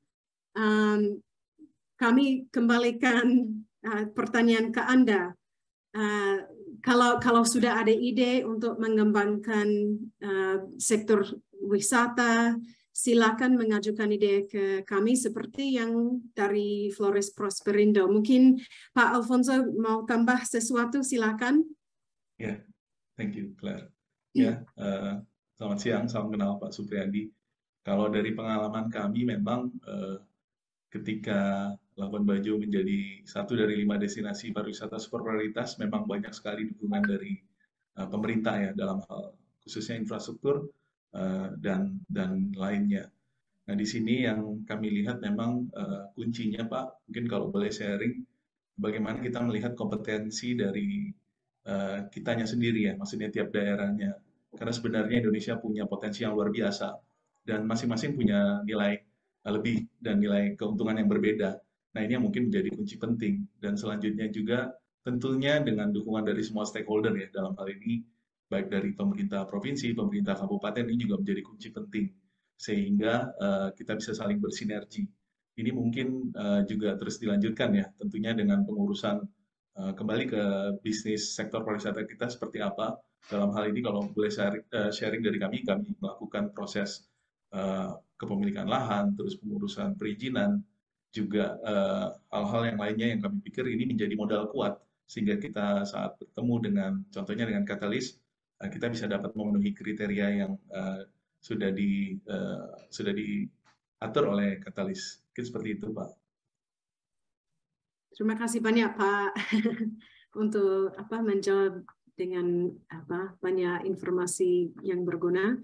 Speaker 3: kami kembalikan pertanyaan ke Anda. Kalau sudah ada ide untuk mengembangkan sektor wisata, silakan mengajukan ide ke kami seperti yang dari Flores Prosperindo. Mungkin Pak Alfonso mau tambah sesuatu, silakan.
Speaker 5: Ya, thank you, Claire. Ya, selamat siang, salam kenal Pak Supriyadi. Kalau dari pengalaman kami memang ketika Labuan Bajo menjadi satu dari 5 destinasi pariwisata super prioritas, memang banyak sekali dukungan dari pemerintah ya dalam hal khususnya infrastruktur dan lainnya. Nah, di sini yang kami lihat memang kuncinya Pak, mungkin kalau boleh sharing, bagaimana kita melihat kompetensi dari kitanya sendiri ya, maksudnya tiap daerahnya. Karena sebenarnya Indonesia punya potensi yang luar biasa dan masing-masing punya nilai lebih dan nilai keuntungan yang berbeda. Nah, ini yang mungkin menjadi kunci penting. Dan selanjutnya juga tentunya dengan dukungan dari semua stakeholder ya, dalam hal ini baik dari pemerintah provinsi, pemerintah kabupaten, ini juga menjadi kunci penting. Sehingga kita bisa saling bersinergi. Ini mungkin juga terus dilanjutkan ya, tentunya dengan pengurusan kembali ke bisnis sektor pariwisata kita seperti apa. Dalam hal ini kalau boleh sharing dari kami melakukan proses kepemilikan lahan, terus pengurusan perizinan, juga hal-hal yang lainnya yang kami pikir ini menjadi modal kuat, sehingga kita saat bertemu dengan, contohnya dengan Catalyst, kita bisa dapat memenuhi kriteria yang sudah diatur oleh Catalyst. Mungkin seperti itu, Pak.
Speaker 3: Terima kasih banyak, Pak, untuk menjawab dengan banyak informasi yang berguna.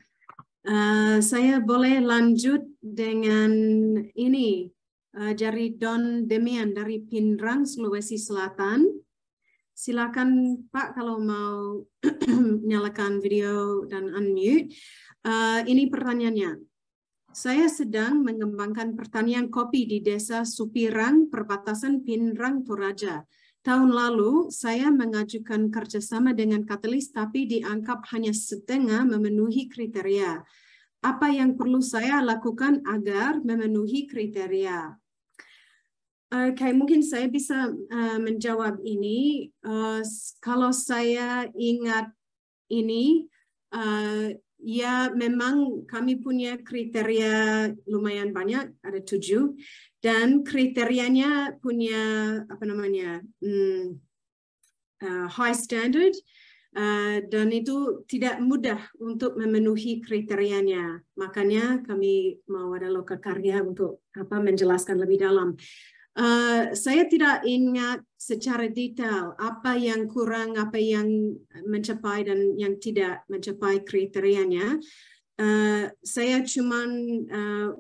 Speaker 3: Saya boleh lanjut dengan ini dari Don Demian dari Pinrang, Sulawesi Selatan. Silakan Pak kalau mau nyalakan video dan unmute. Ini pertanyaannya. Saya sedang mengembangkan pertanian kopi di Desa Supirang, perbatasan Pinrang, Toraja. Tahun lalu, saya mengajukan kerjasama dengan Catalyst, tapi dianggap hanya setengah memenuhi kriteria. Apa yang perlu saya lakukan agar memenuhi kriteria? Oke, mungkin saya bisa menjawab ini. Kalau saya ingat ini, ya memang kami punya kriteria lumayan banyak, ada 7, dan kriterianya punya high standard, dan itu tidak mudah untuk memenuhi kriterianya. Makanya kami mau ada lokakarya untuk menjelaskan lebih dalam. Saya tidak ingat secara detail apa yang kurang, apa yang mencapai dan yang tidak mencapai kriterianya. Saya cuma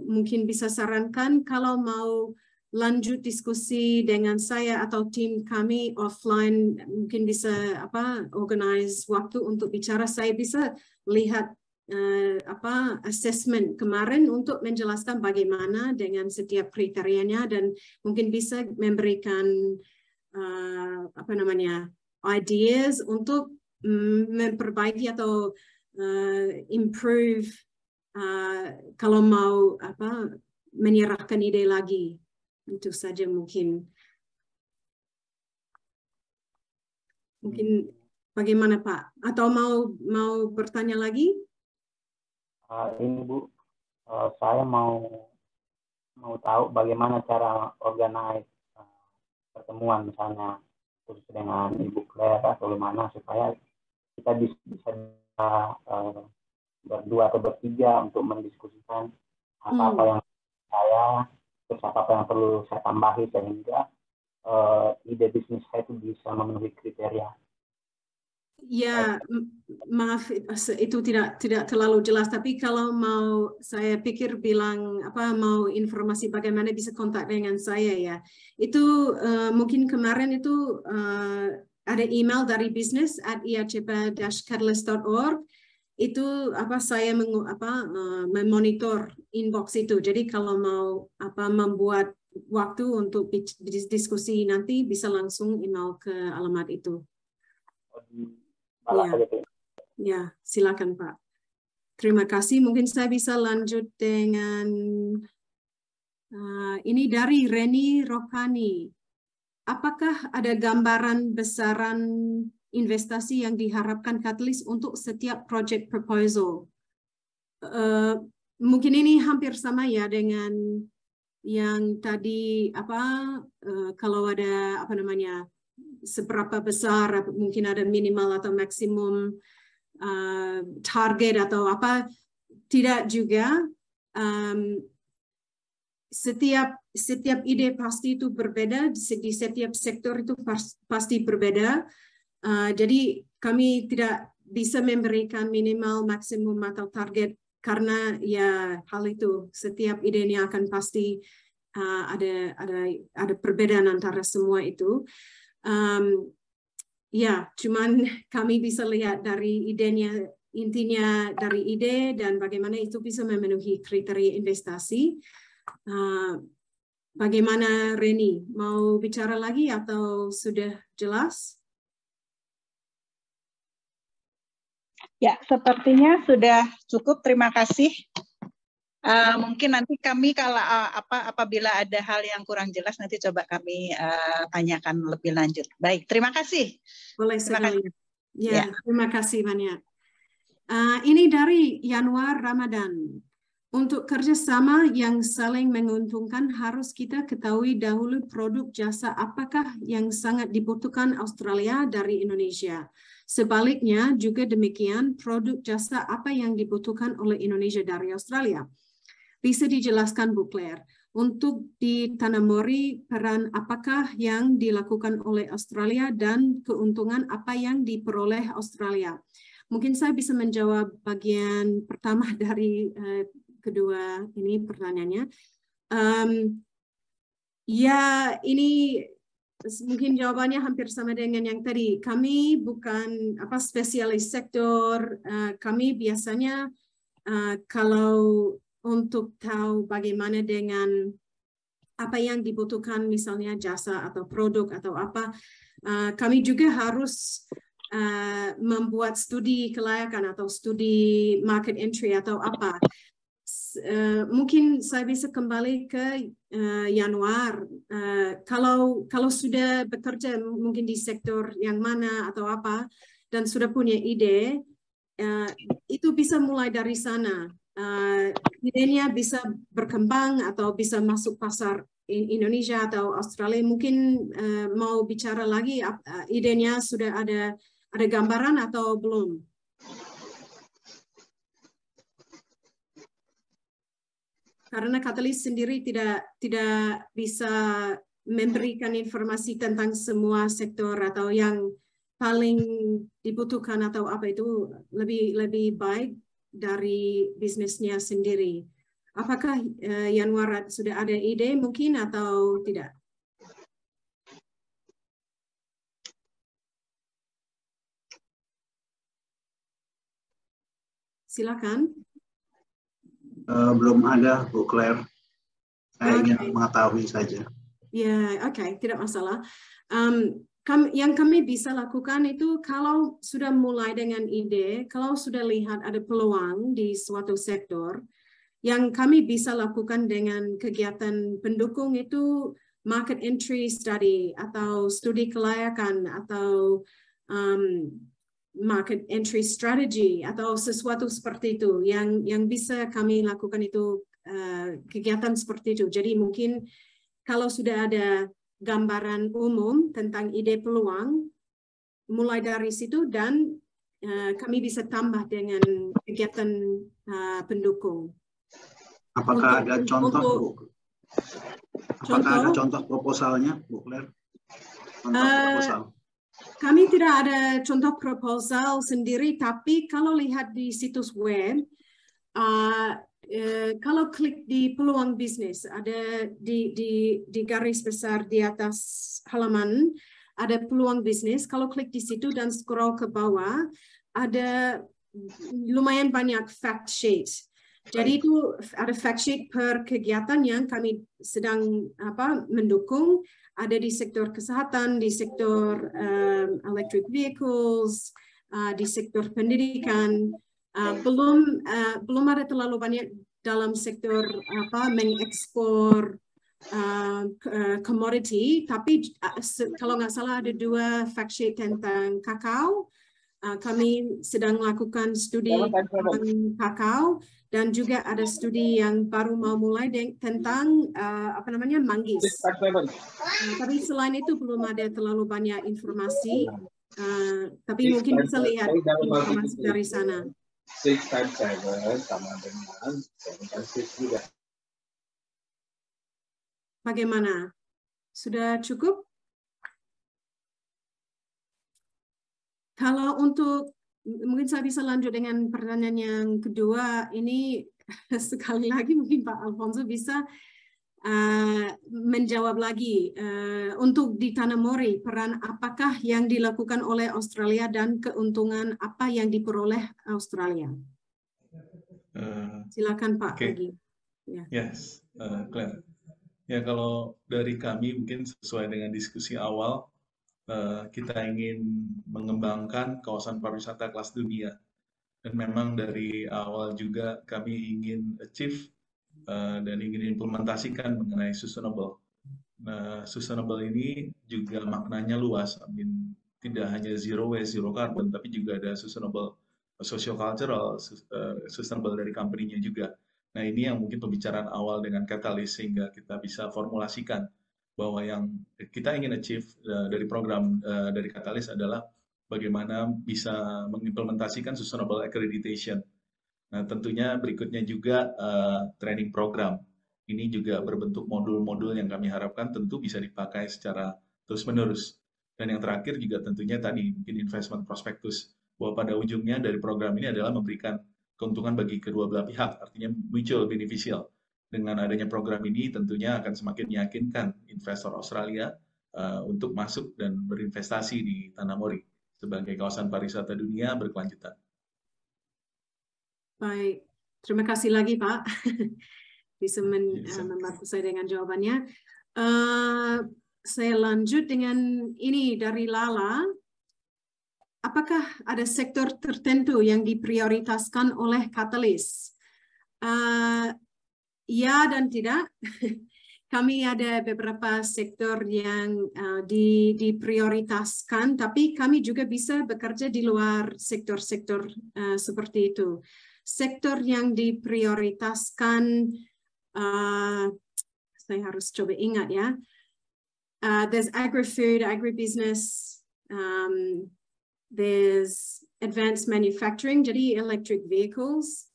Speaker 3: mungkin bisa sarankan kalau mau lanjut diskusi dengan saya atau tim kami offline, mungkin bisa organize waktu untuk bicara. Saya bisa lihat assessment kemarin untuk menjelaskan bagaimana dengan setiap kriterianya dan mungkin bisa memberikan ideas untuk memperbaiki atau improve kalau mau menyerahkan ide lagi. Itu saja mungkin Bagaimana Pak? Atau mau bertanya lagi?
Speaker 9: Ini Bu, saya mau tahu bagaimana cara organize pertemuan misalnya khusus dengan Ibu Claire atau gimana supaya kita bisa berdua atau bertiga untuk mendiskusikan apa yang terus apa yang perlu saya tambahi sehingga ide bisnis saya itu bisa memenuhi kriteria.
Speaker 3: Ya, maaf itu tidak terlalu jelas. Tapi kalau mau saya pikir bilang mau informasi bagaimana bisa kontak dengan saya ya. Itu mungkin kemarin itu ada email dari business @iacpa-catalyst.org. Itu saya memonitor inbox itu. Jadi kalau mau membuat waktu untuk diskusi nanti bisa langsung email ke alamat itu. Ya, silakan Pak. Terima kasih. Mungkin saya bisa lanjut dengan ini dari Reni Rokani. Apakah ada gambaran besaran investasi yang diharapkan Catalyst untuk setiap project proposal? Mungkin ini hampir sama ya dengan yang tadi kalau ada seberapa besar, mungkin ada minimal atau maksimum target atau apa, tidak juga. Setiap ide pasti itu berbeda, di setiap sektor itu pasti berbeda. Jadi kami tidak bisa memberikan minimal, maksimum atau target karena ya hal itu setiap idenya akan pasti ada perbedaan antara semua itu. Ya, cuman kami bisa lihat dari idenya, intinya dari ide dan bagaimana itu bisa memenuhi kriteria investasi. Bagaimana Reni, mau bicara lagi atau sudah jelas?
Speaker 10: Ya, sepertinya sudah cukup. Terima kasih. Mungkin nanti kami kalau apabila ada hal yang kurang jelas nanti coba kami tanyakan lebih lanjut. Baik, terima kasih.
Speaker 3: Boleh sekali. Ya, terima kasih banyak. Ini dari Yanuar Ramadan. Untuk kerjasama yang saling menguntungkan harus kita ketahui dahulu produk jasa apakah yang sangat dibutuhkan Australia dari Indonesia. Sebaliknya juga demikian produk jasa apa yang dibutuhkan oleh Indonesia dari Australia. Bisa dijelaskan Bu Claire, untuk di Tanah Mori peran apakah yang dilakukan oleh Australia dan keuntungan apa yang diperoleh Australia? Mungkin saya bisa menjawab bagian pertama dari kedua ini pertanyaannya. Ya, ini mungkin jawabannya hampir sama dengan yang tadi. Kami bukan spesialis sektor. Kami biasanya kalau untuk tahu bagaimana dengan apa yang dibutuhkan misalnya jasa atau produk atau apa, kami juga harus membuat studi kelayakan atau studi market entry atau apa. Mungkin saya bisa kembali ke Yanuar. Kalau sudah bekerja mungkin di sektor yang mana atau apa dan sudah punya ide, itu bisa mulai dari sana. Idenya bisa berkembang atau bisa masuk pasar Indonesia atau Australia. Mungkin mau bicara lagi idenya sudah ada gambaran atau belum? Karena Catalyst sendiri tidak bisa memberikan informasi tentang semua sektor atau yang paling dibutuhkan atau apa itu lebih baik dari bisnisnya sendiri. Apakah Yanuar sudah ada ide mungkin atau tidak? Silakan.
Speaker 11: Belum ada, Bu Claire. Saya ingin mengetahui saja.
Speaker 3: Ya, oke, tidak masalah. Yang kami bisa lakukan itu kalau sudah mulai dengan ide, kalau sudah lihat ada peluang di suatu sektor, yang kami bisa lakukan dengan kegiatan pendukung itu market entry study atau studi kelayakan atau market entry strategy atau sesuatu seperti itu yang bisa kami lakukan itu kegiatan seperti itu. Jadi mungkin kalau sudah ada gambaran umum tentang ide peluang, mulai dari situ dan kami bisa tambah dengan kegiatan pendukung.
Speaker 11: Apakah ada contoh, ada contoh proposalnya, Bu Claire? Contoh proposal.
Speaker 3: Kami tidak ada contoh proposal sendiri, tapi kalau lihat di situs web, kalau klik di peluang bisnis, ada di garis besar di atas halaman, ada peluang bisnis. Kalau klik di situ dan scroll ke bawah, ada lumayan banyak fact sheet. Jadi itu ada fact sheet per kegiatan yang kami sedang mendukung. Ada di sektor kesehatan, di sektor electric vehicles, di sektor pendidikan. Belum ada terlalu banyak dalam sektor mengekspor commodity, tapi kalau nggak salah ada 2 fact sheet tentang kakao. Kami sedang melakukan studi tentang kakao dan juga ada studi yang baru mau mulai tentang manggis. Tapi selain itu belum ada terlalu banyak informasi, tapi mungkin bisa lihat informasi dari sana.
Speaker 12: 6 times 7 sama dengan 7 times 6 juga.
Speaker 3: Bagaimana? Sudah cukup? Kalau untuk, mungkin saya bisa lanjut dengan pertanyaan yang kedua, ini sekali lagi mungkin Pak Alfonso bisa menjawab lagi. Untuk di Tanamori, peran apakah yang dilakukan oleh Australia dan keuntungan apa yang diperoleh Australia? Silakan Pak.
Speaker 5: Okay. Yes, Claire. Ya, kalau dari kami mungkin sesuai dengan diskusi awal, kita ingin mengembangkan kawasan pariwisata kelas dunia. Dan memang dari awal juga kami ingin achieve dan ingin implementasikan mengenai sustainable. Nah, sustainable ini juga maknanya luas. Tidak hanya zero waste, zero carbon, tapi juga ada sustainable socio-cultural, sustainable dari company-nya juga. Nah, ini yang mungkin pembicaraan awal dengan Catalyst sehingga kita bisa formulasikan bahwa yang kita ingin achieve dari program dari Catalyst adalah bagaimana bisa mengimplementasikan sustainable accreditation. Nah, tentunya berikutnya juga training program. Ini juga berbentuk modul-modul yang kami harapkan tentu bisa dipakai secara terus-menerus. Dan yang terakhir juga tentunya tadi mungkin investment prospectus, bahwa pada ujungnya dari program ini adalah memberikan keuntungan bagi kedua belah pihak, artinya mutual beneficial. Dengan adanya program ini tentunya akan semakin meyakinkan investor Australia untuk masuk dan berinvestasi di Tanamori sebagai kawasan pariwisata dunia berkelanjutan.
Speaker 3: Baik, terima kasih lagi Pak. Bisa membantu saya dengan jawabannya. Saya lanjut dengan ini dari Lala. Apakah ada sektor tertentu yang diprioritaskan oleh Catalyst? Ya dan tidak. Kami ada beberapa sektor yang diprioritaskan, tapi kami juga bisa bekerja di luar sektor-sektor seperti itu. Sektor yang diprioritaskan, saya harus coba ingat ya. There's agri-food, agribusiness, there's advanced manufacturing, jadi electric vehicles.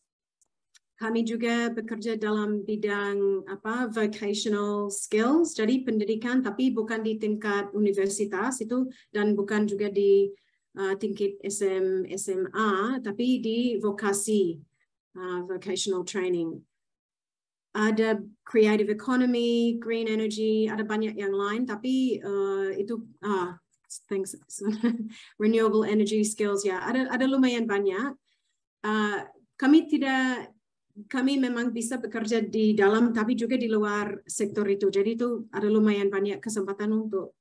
Speaker 3: Kami juga bekerja dalam bidang vocational skills, jadi pendidikan tapi bukan di tingkat universitas itu dan bukan juga di tingkat SMA, tapi di vokasi, vocational training. Ada creative economy, green energy, ada banyak yang lain, tapi itu things, renewable energy skills ya, ada lumayan banyak. Kami memang bisa bekerja di dalam tapi juga di luar sektor itu. Jadi itu ada lumayan banyak kesempatan untuk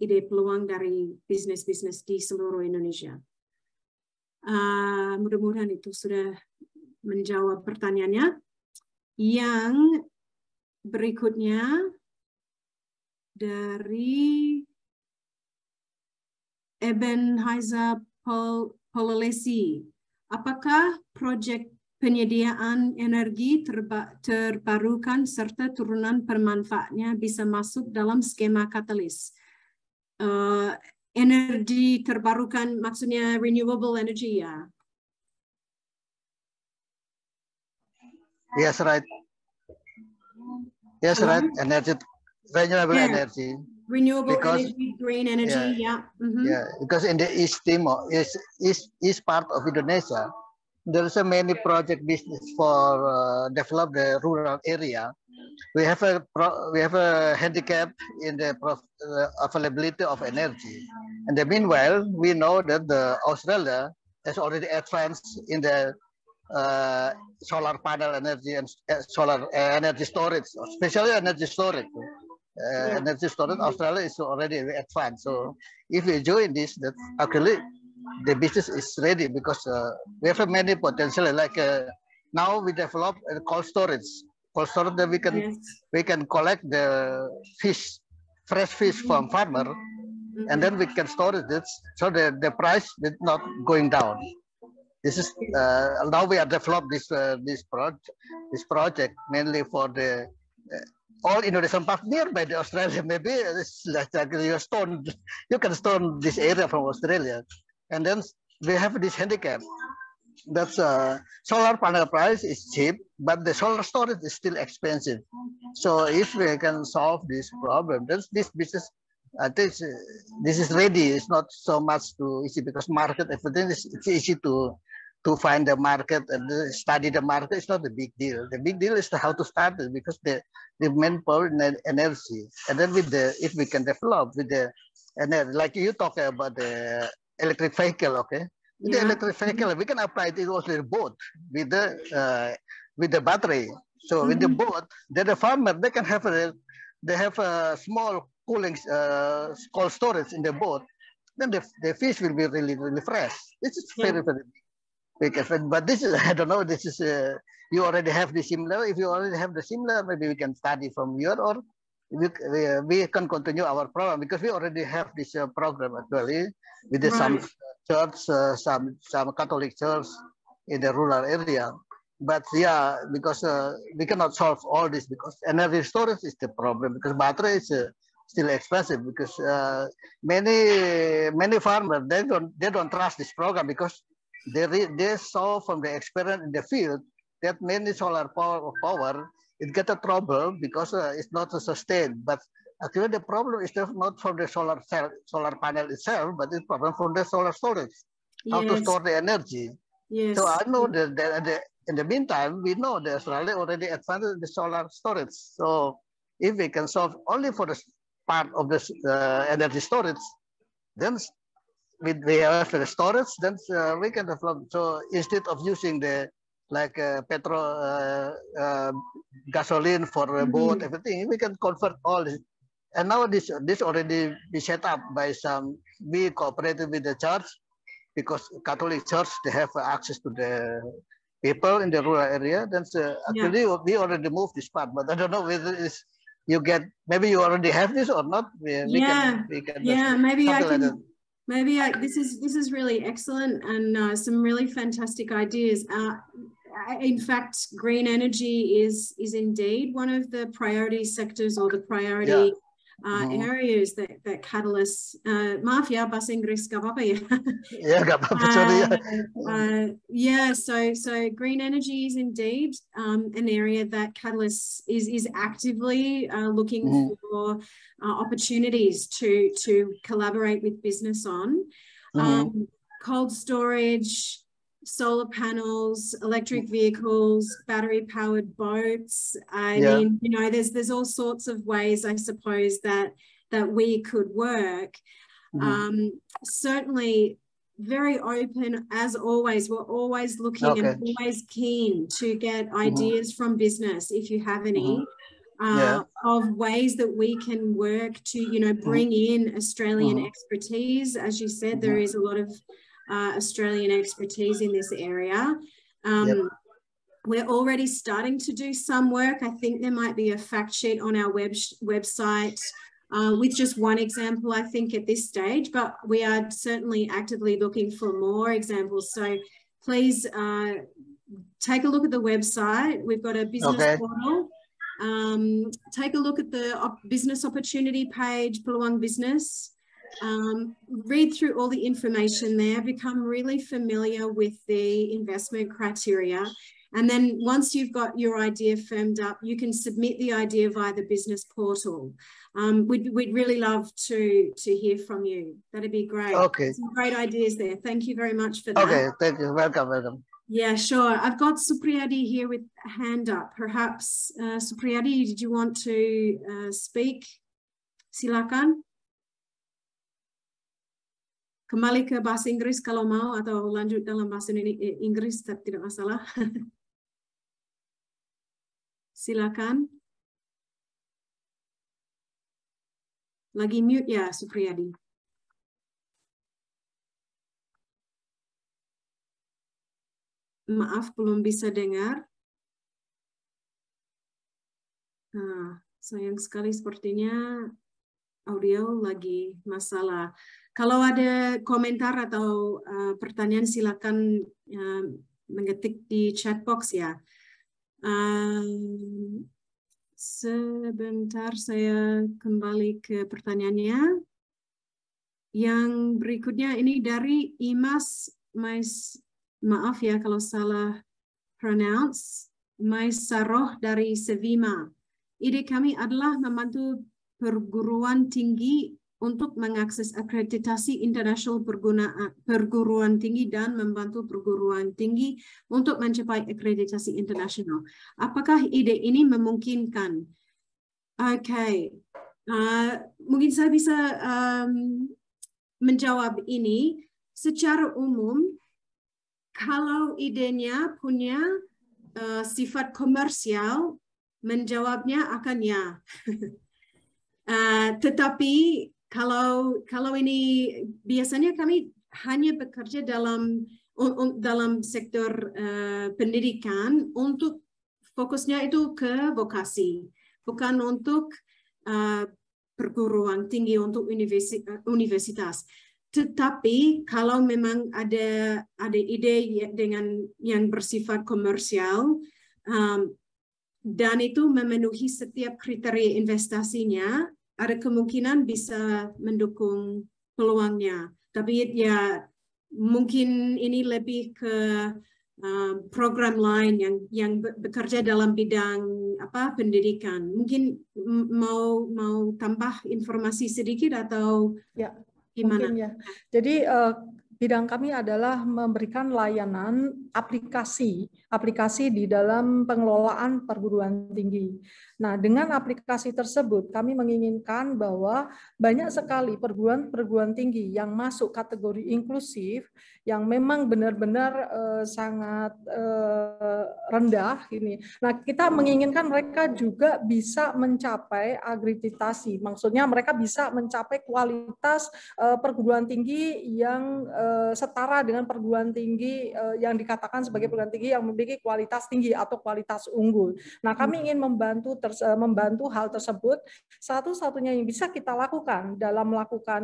Speaker 3: ide peluang dari bisnis-bisnis di seluruh Indonesia. Mudah-mudahan itu sudah menjawab pertanyaannya. Yang berikutnya dari Ebenheiser Pololesi. Apakah proyek penyediaan energi terbarukan serta turunan bermanfaatnya bisa masuk dalam skema Catalyst? Energi terbarukan maksudnya renewable energy ya?
Speaker 13: Yes, right. Yes, right. Energy, renewable energy.
Speaker 3: Renewable energy, green energy, yeah.
Speaker 13: Yeah, because in the East Timor, is part of Indonesia, there is a many project business for develop the rural area. We have a handicap in the availability of energy. And then meanwhile, we know that Australia has already advanced in the solar panel energy and solar energy storage, especially energy storage. Energy storage, Australia is already advanced. So if we join this, that actually the business is ready because we have many potential. Like now we develop a cold storage that we can collect the fish, fresh fish from farmer, and then we can store it. So the price is not going down. This is now we have developed this project mainly for the all Indonesian park nearby the Australia. Maybe it's like you can store this area from Australia, and then we have this handicap. That's solar panel price is cheap, but the solar storage is still expensive. So if we can solve this problem, then this business, I think this is ready. It's not so much too easy because market everything is it's easy to find the market and study the market. It's not a big deal. The big deal is how to start it because the manpower and energy, and then if we can develop with the energy, like you talk about the electric vehicle, okay. With the electric vehicle, we can apply it also in boat with the battery. So with the boat, then the farmer they can have a small cooling cold storage in the boat. Then the fish will be really fresh. This is very big effect. But this is I don't know. This is you already have the similar. If you already have the similar, maybe we can study from here or we can continue our program because we already have this program actually with some church, some Catholic church in the rural area. But yeah, because we cannot solve all this because energy storage is the problem because battery is still expensive because many farmers they don't trust this program because they saw from the experience in the field that many solar power it get a trouble because it's not sustained. But actually, the problem is not from the solar panel itself, but it's problem from the solar storage. How to store the energy. So I know that in the meantime, we know that Australia already advanced the solar storage. So if we can solve only for the part of the energy storage, then we have the storage, then we can develop. So instead of using the gasoline for a boat, everything, we can convert all this. And now this already be set up by we cooperated with the church because Catholic church, they have access to the people in the rural area. Then actually we already moved this part, but I don't know whether it's, maybe you already have this or not. Maybe
Speaker 3: I can. Maybe this is really excellent and some really fantastic ideas. In fact, green energy is indeed one of the priority sectors or the priority areas that Catalyst. Maaf ya, bahasa Inggris gak apa-apa ya.
Speaker 13: Yeah, gak apa-apa, sorry.
Speaker 3: Yeah. So green energy is indeed an area that Catalyst is actively looking for opportunities to collaborate with business on. Cold storage, solar panels, electric vehicles, battery-powered boats. I mean, you know, there's all sorts of ways, I suppose, that we could work. Certainly very open, as always. We're always looking and always keen to get ideas from business, if you have any, of ways that we can work to, you know, bring in Australian expertise. As you said, there is a lot of Australian expertise in this area. We're already starting to do some work. I think there might be a fact sheet on our website with just one example, I think, at this stage, but we are certainly actively looking for more examples. So please take a look at the website. We've got a business portal. Take a look at the business opportunity page, Peluang Business. Read through all the information there, become really familiar with the investment criteria. And then once you've got your idea firmed up, you can submit the idea via the business portal. We'd really love to hear from you. That'd be great.
Speaker 13: Okay.
Speaker 3: Some great ideas there. Thank you very much for that.
Speaker 13: Okay, thank you. Welcome, welcome.
Speaker 3: Yeah, sure. I've got Supriyadi here with a hand up. Perhaps, Supriyadi, did you want to speak? Silakan. Kembali ke bahasa Inggris kalau mau, atau lanjut dalam bahasa Inggris, tidak masalah. Silakan. Lagi mute ya, Supriyadi. Maaf, belum bisa dengar. Nah, sayang sekali sepertinya audio lagi masalah. Kalau ada komentar atau pertanyaan, silakan mengetik di chat box ya. Sebentar, saya kembali ke pertanyaannya. Yang berikutnya ini dari Imas maaf ya kalau salah pronounce, Maisaroh dari Sevima. Ide kami adalah membantu perguruan tinggi untuk mengakses akreditasi internasional perguruan tinggi dan membantu perguruan tinggi untuk mencapai akreditasi internasional. Apakah ide ini memungkinkan? Oke, mungkin saya bisa menjawab ini secara umum. Kalau idenya punya sifat komersial, menjawabnya akan ya. Tetapi kalau ini biasanya kami hanya bekerja dalam sektor pendidikan, untuk fokusnya itu ke vokasi, bukan untuk perguruan tinggi, untuk universitas. Tetapi kalau memang ada ide dengan yang bersifat komersial dan itu memenuhi setiap kriteria investasinya, ada kemungkinan bisa mendukung peluangnya. Tapi ya mungkin ini lebih ke program lain yang bekerja dalam bidang pendidikan. Mungkin mau tambah informasi sedikit atau
Speaker 14: ya,
Speaker 3: gimana?
Speaker 14: Mungkin ya. Jadi bidang kami adalah memberikan layanan aplikasi di dalam pengelolaan perguruan tinggi. Nah, dengan aplikasi tersebut kami menginginkan bahwa banyak sekali perguruan tinggi yang masuk kategori inklusif yang memang benar-benar sangat rendah ini. Nah, kita menginginkan mereka juga bisa mencapai akreditasi. Maksudnya mereka bisa mencapai kualitas perguruan tinggi yang setara dengan perguruan tinggi yang dikatakan sebagai perguruan tinggi yang memiliki kualitas tinggi atau kualitas unggul. Nah, kami ingin membantu hal tersebut. Satu-satunya yang bisa kita lakukan dalam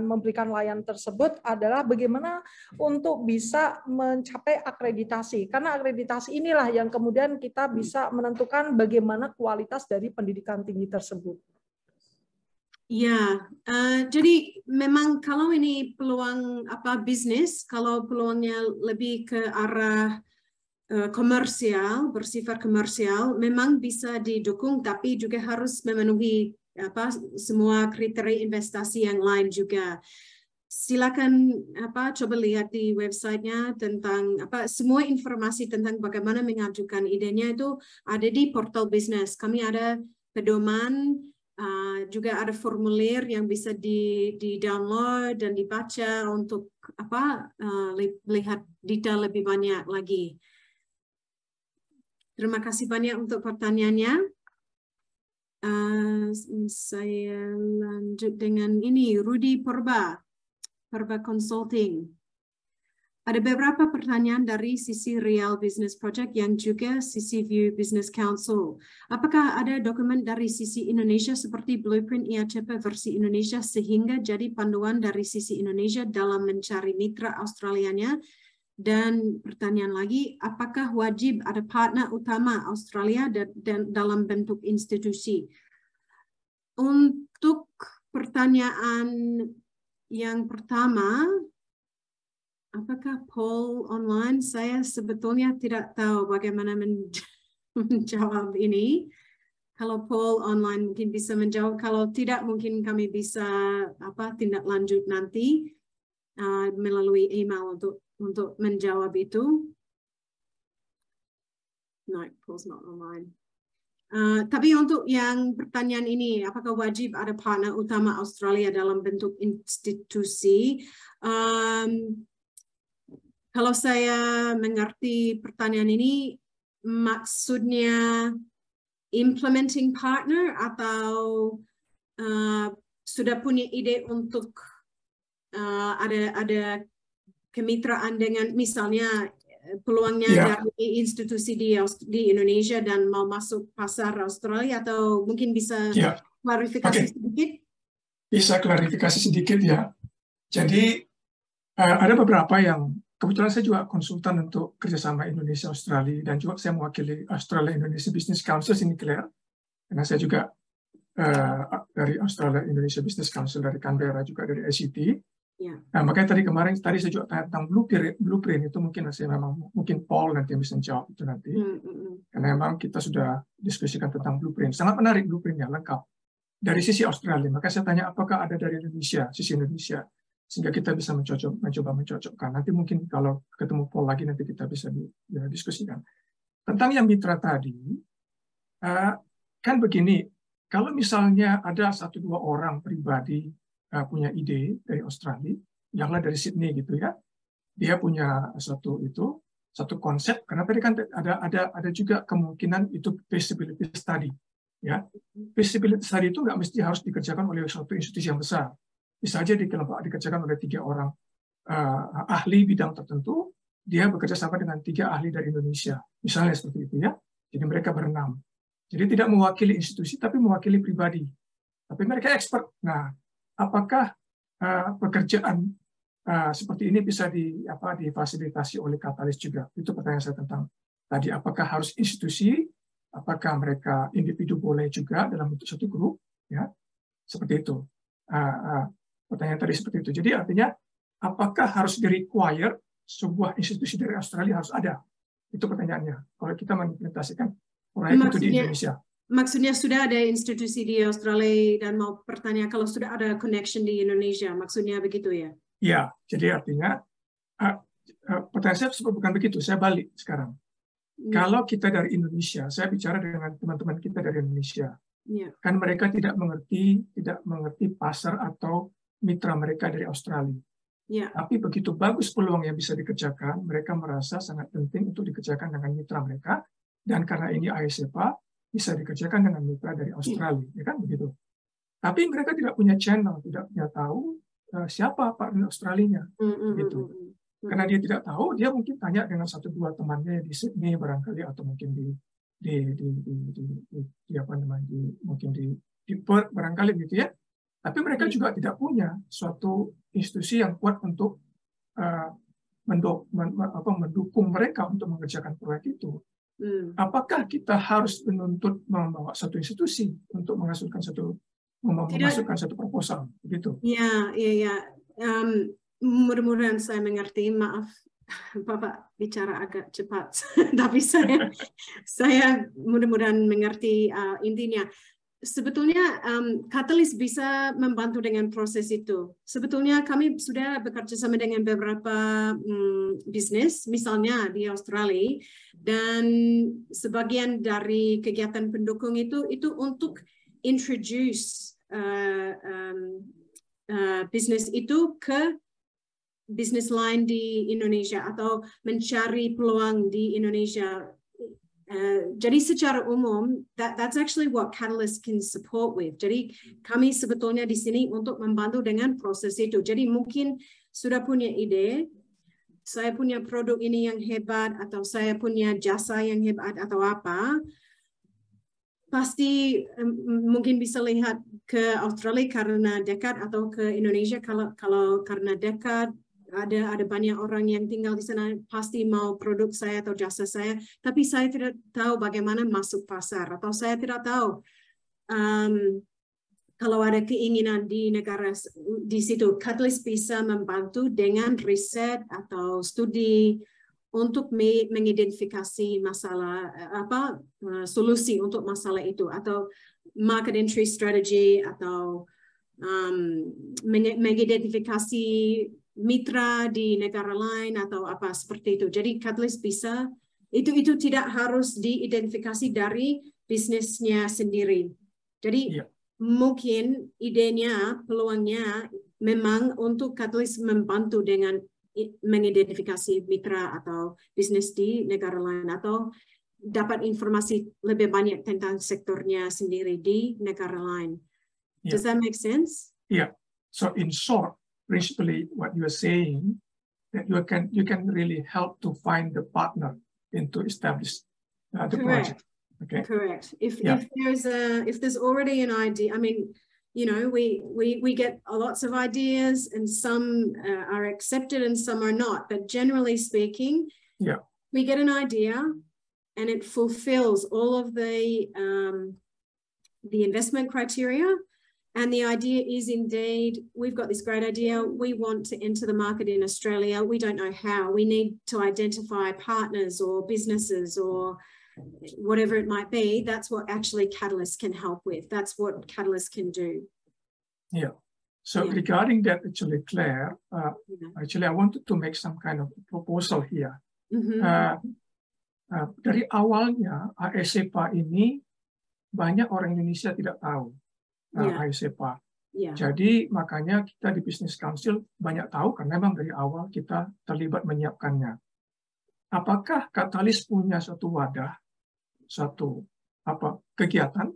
Speaker 14: memberikan layanan tersebut adalah bagaimana untuk bisa mencapai akreditasi. Karena akreditasi inilah yang kemudian kita bisa menentukan bagaimana kualitas dari pendidikan tinggi tersebut.
Speaker 3: Ya, jadi memang kalau ini peluang bisnis, kalau peluangnya lebih ke arah komersial, bersifat komersial, memang bisa didukung, tapi juga harus memenuhi semua kriteria investasi yang lain juga. Silakan coba lihat di websitenya tentang semua informasi tentang bagaimana mengajukan idenya itu ada di portal bisnis. Kami ada pedoman. Juga ada formulir yang bisa di-download dan dibaca untuk lihat detail lebih banyak lagi. Terima kasih banyak untuk pertanyaannya. Saya lanjut dengan ini, Rudy Purba Consulting. Ada beberapa pertanyaan dari sisi Real Business Project yang juga sisi View Business Council. Apakah ada dokumen dari sisi Indonesia seperti Blueprint IACP versi Indonesia sehingga jadi panduan dari sisi Indonesia dalam mencari mitra Australianya? Dan pertanyaan lagi, apakah wajib ada partner utama Australia dan dalam bentuk institusi? Untuk pertanyaan yang pertama, apakah poll online? Saya sebetulnya tidak tahu bagaimana menjawab ini. Kalau poll online mungkin bisa menjawab, kalau tidak mungkin kami bisa tindak lanjut nanti melalui email untuk menjawab itu. No, poll's not online. Tapi untuk yang pertanyaan ini, apakah wajib ada partner utama Australia dalam bentuk institusi? Kalau saya mengerti pertanyaan ini, maksudnya implementing partner atau sudah punya ide untuk ada kemitraan dengan misalnya peluangnya dari institusi di Indonesia dan mau masuk pasar Australia, atau mungkin bisa klarifikasi sedikit?
Speaker 15: Bisa klarifikasi sedikit ya. Jadi ada beberapa yang kebetulan saya juga konsultan untuk kerjasama Indonesia Australia dan juga saya mewakili Australia Indonesia Business Council ini Claire, karena saya juga dari Australia Indonesia Business Council dari Canberra juga dari ICT. Nah, makanya tadi saya juga tanya tentang blueprint itu mungkin Paul nanti yang bisa menjawab itu nanti. Karena memang kita sudah diskusikan tentang blueprint. Sangat menarik blueprintnya, lengkap. Dari sisi Australia, maka saya tanya apakah ada dari Indonesia, sisi Indonesia, sehingga kita bisa mencoba mencocokkan. Nanti mungkin kalau ketemu Paul lagi nanti kita bisa diskusikan. Tentang yang mitra tadi, kan begini, kalau misalnya ada 1-2 orang pribadi punya ide dari Australia, janganlah dari Sydney gitu ya, dia punya satu konsep, karena tadi kan ada juga kemungkinan itu feasibility study, ya. Feasibility study itu nggak mesti harus dikerjakan oleh suatu institusi yang besar. Bisa saja dikerjakan oleh 3 orang ahli bidang tertentu, dia bekerja sama dengan 3 ahli dari Indonesia. Misalnya seperti itu ya. Jadi mereka berenam. Jadi tidak mewakili institusi, tapi mewakili pribadi. Tapi mereka expert. Nah, apakah pekerjaan seperti ini bisa difasilitasi oleh Catalyst juga? Itu pertanyaan saya tentang tadi. Apakah harus institusi? Apakah mereka individu boleh juga dalam bentuk satu grup? Ya, seperti itu. Pertanyaan tadi seperti itu. Jadi artinya, apakah harus di-require sebuah institusi dari Australia harus ada? Itu pertanyaannya. Kalau kita mengimplementasikan proyek itu di Indonesia.
Speaker 3: Maksudnya sudah ada institusi di Australia dan mau bertanya kalau sudah ada connection di Indonesia. Maksudnya begitu ya?
Speaker 15: Ya, jadi artinya pertanyaan saya bukan begitu. Saya balik sekarang. Kalau kita dari Indonesia, saya bicara dengan teman-teman kita dari Indonesia. Kan mereka tidak mengerti pasar atau mitra mereka dari Australia. Tapi begitu bagus peluang yang bisa dikerjakan, mereka merasa sangat penting untuk dikerjakan dengan mitra mereka, dan karena ini ISEPA bisa dikerjakan dengan mitra dari Australia, ya kan begitu. Tapi mereka tidak punya channel, tidak punya tahu siapa partner Australinya, gitu. Karena dia tidak tahu, dia mungkin tanya dengan 1-2 temannya di Sydney barangkali, atau mungkin di Perth barangkali gitu ya. Tapi mereka juga tidak punya suatu institusi yang kuat untuk mendukung mereka untuk mengerjakan proyek itu. Apakah kita harus menuntut membawa satu institusi untuk memasukkan satu proposal begitu?
Speaker 3: Ya. Mudah-mudahan saya mengerti. Maaf, Bapak bicara agak cepat, tapi saya mudah-mudahan mengerti intinya. Sebetulnya Catalyst bisa membantu dengan proses itu. Sebetulnya kami sudah bekerja sama dengan beberapa bisnis, misalnya di Australia, dan sebagian dari kegiatan pendukung itu untuk introduce bisnis itu ke bisnis lain di Indonesia atau mencari peluang di Indonesia. Jadi secara umum, that's actually what Catalyst can support with. Jadi kami sebetulnya di sini untuk membantu dengan proses itu. Jadi mungkin sudah punya ide, saya punya produk ini yang hebat atau saya punya jasa yang hebat atau apa, pasti mungkin bisa lihat ke Australia karena dekat atau ke Indonesia kalau karena dekat, ada banyak orang yang tinggal di sana pasti mau produk saya atau jasa saya, tapi saya tidak tahu bagaimana masuk pasar atau saya tidak tahu kalau ada keinginan di negara di situ. Catalyst bisa membantu dengan riset atau studi untuk mengidentifikasi masalah solusi untuk masalah itu, atau market entry strategy, atau mengidentifikasi mitra di negara lain atau apa seperti itu. Jadi Catalyst bisa itu tidak harus diidentifikasi dari bisnisnya sendiri. Jadi mungkin idenya, peluangnya memang untuk Catalyst membantu dengan mengidentifikasi mitra atau bisnis di negara lain atau dapat informasi lebih banyak tentang sektornya sendiri di negara lain. Does that make sense?
Speaker 15: Yeah. So in short, principally what you are saying, that you can really help to find the partner and to establish the project. Okay.
Speaker 3: Correct. If there's already an idea, I mean, you know, we get lots of ideas and some are accepted and some are not. But generally speaking, we get an idea and it fulfills all of the investment criteria. And the idea is indeed, we've got this great idea. We want to enter the market in Australia. We don't know how. We need to identify partners or businesses or whatever it might be. That's what actually Catalyst can help with. That's what Catalyst can do.
Speaker 15: Yeah. So regarding that, actually, Claire, actually, I wanted to make some kind of proposal here. Dari awalnya, AECPA ini banyak orang Indonesia tidak tahu AECPA. Jadi makanya kita di Business Council banyak tahu karena memang dari awal kita terlibat menyiapkannya. Apakah Catalyst punya suatu wadah, satu kegiatan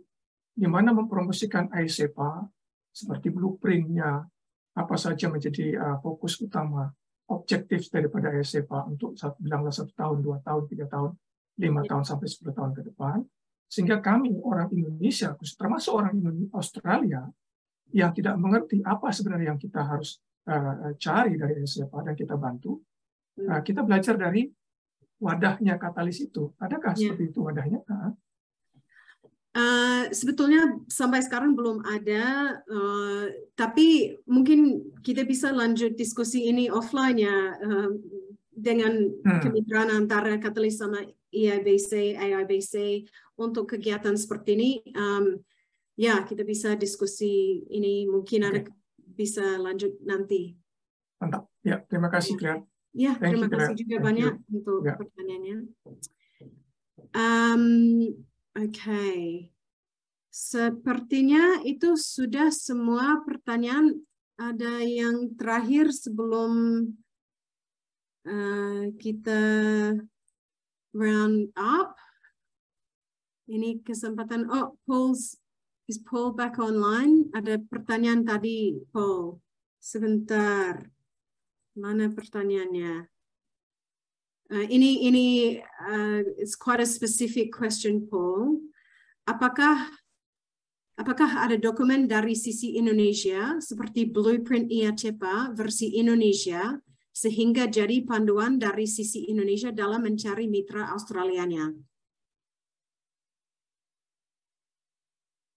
Speaker 15: di mana mempromosikan AECPA seperti blueprint-nya, apa saja menjadi fokus utama, objektif daripada AECPA untuk bilanglah 1 tahun, 2 tahun, 3 tahun, 5 tahun sampai 10 tahun ke depan, sehingga kami orang Indonesia, termasuk orang Australia yang tidak mengerti apa sebenarnya yang kita harus cari dari AECPA dan kita bantu, kita belajar dari wadahnya Catalyst itu. Adakah seperti itu wadahnya?
Speaker 3: Sebetulnya sampai sekarang belum ada, tapi mungkin kita bisa lanjut diskusi ini offline ya, dengan kemitraan antara Catalyst sama AIBC untuk kegiatan seperti ini. Ya, kita bisa diskusi ini, mungkin ada bisa lanjut nanti.
Speaker 15: Mantap. Ya, terima kasih Claire.
Speaker 3: Ya, terima kasih juga banyak untuk pertanyaannya. Oke, sepertinya itu sudah semua pertanyaan. Ada yang terakhir sebelum kita round up. Ini kesempatan. Oh, is Paul back online? Ada pertanyaan tadi, Paul. Sebentar. Mana pertanyaannya? Ini it's quite a specific question, Paul. Apakah ada dokumen dari sisi Indonesia seperti blueprint IACPA versi Indonesia sehingga jadi panduan dari sisi Indonesia dalam mencari mitra Australianya?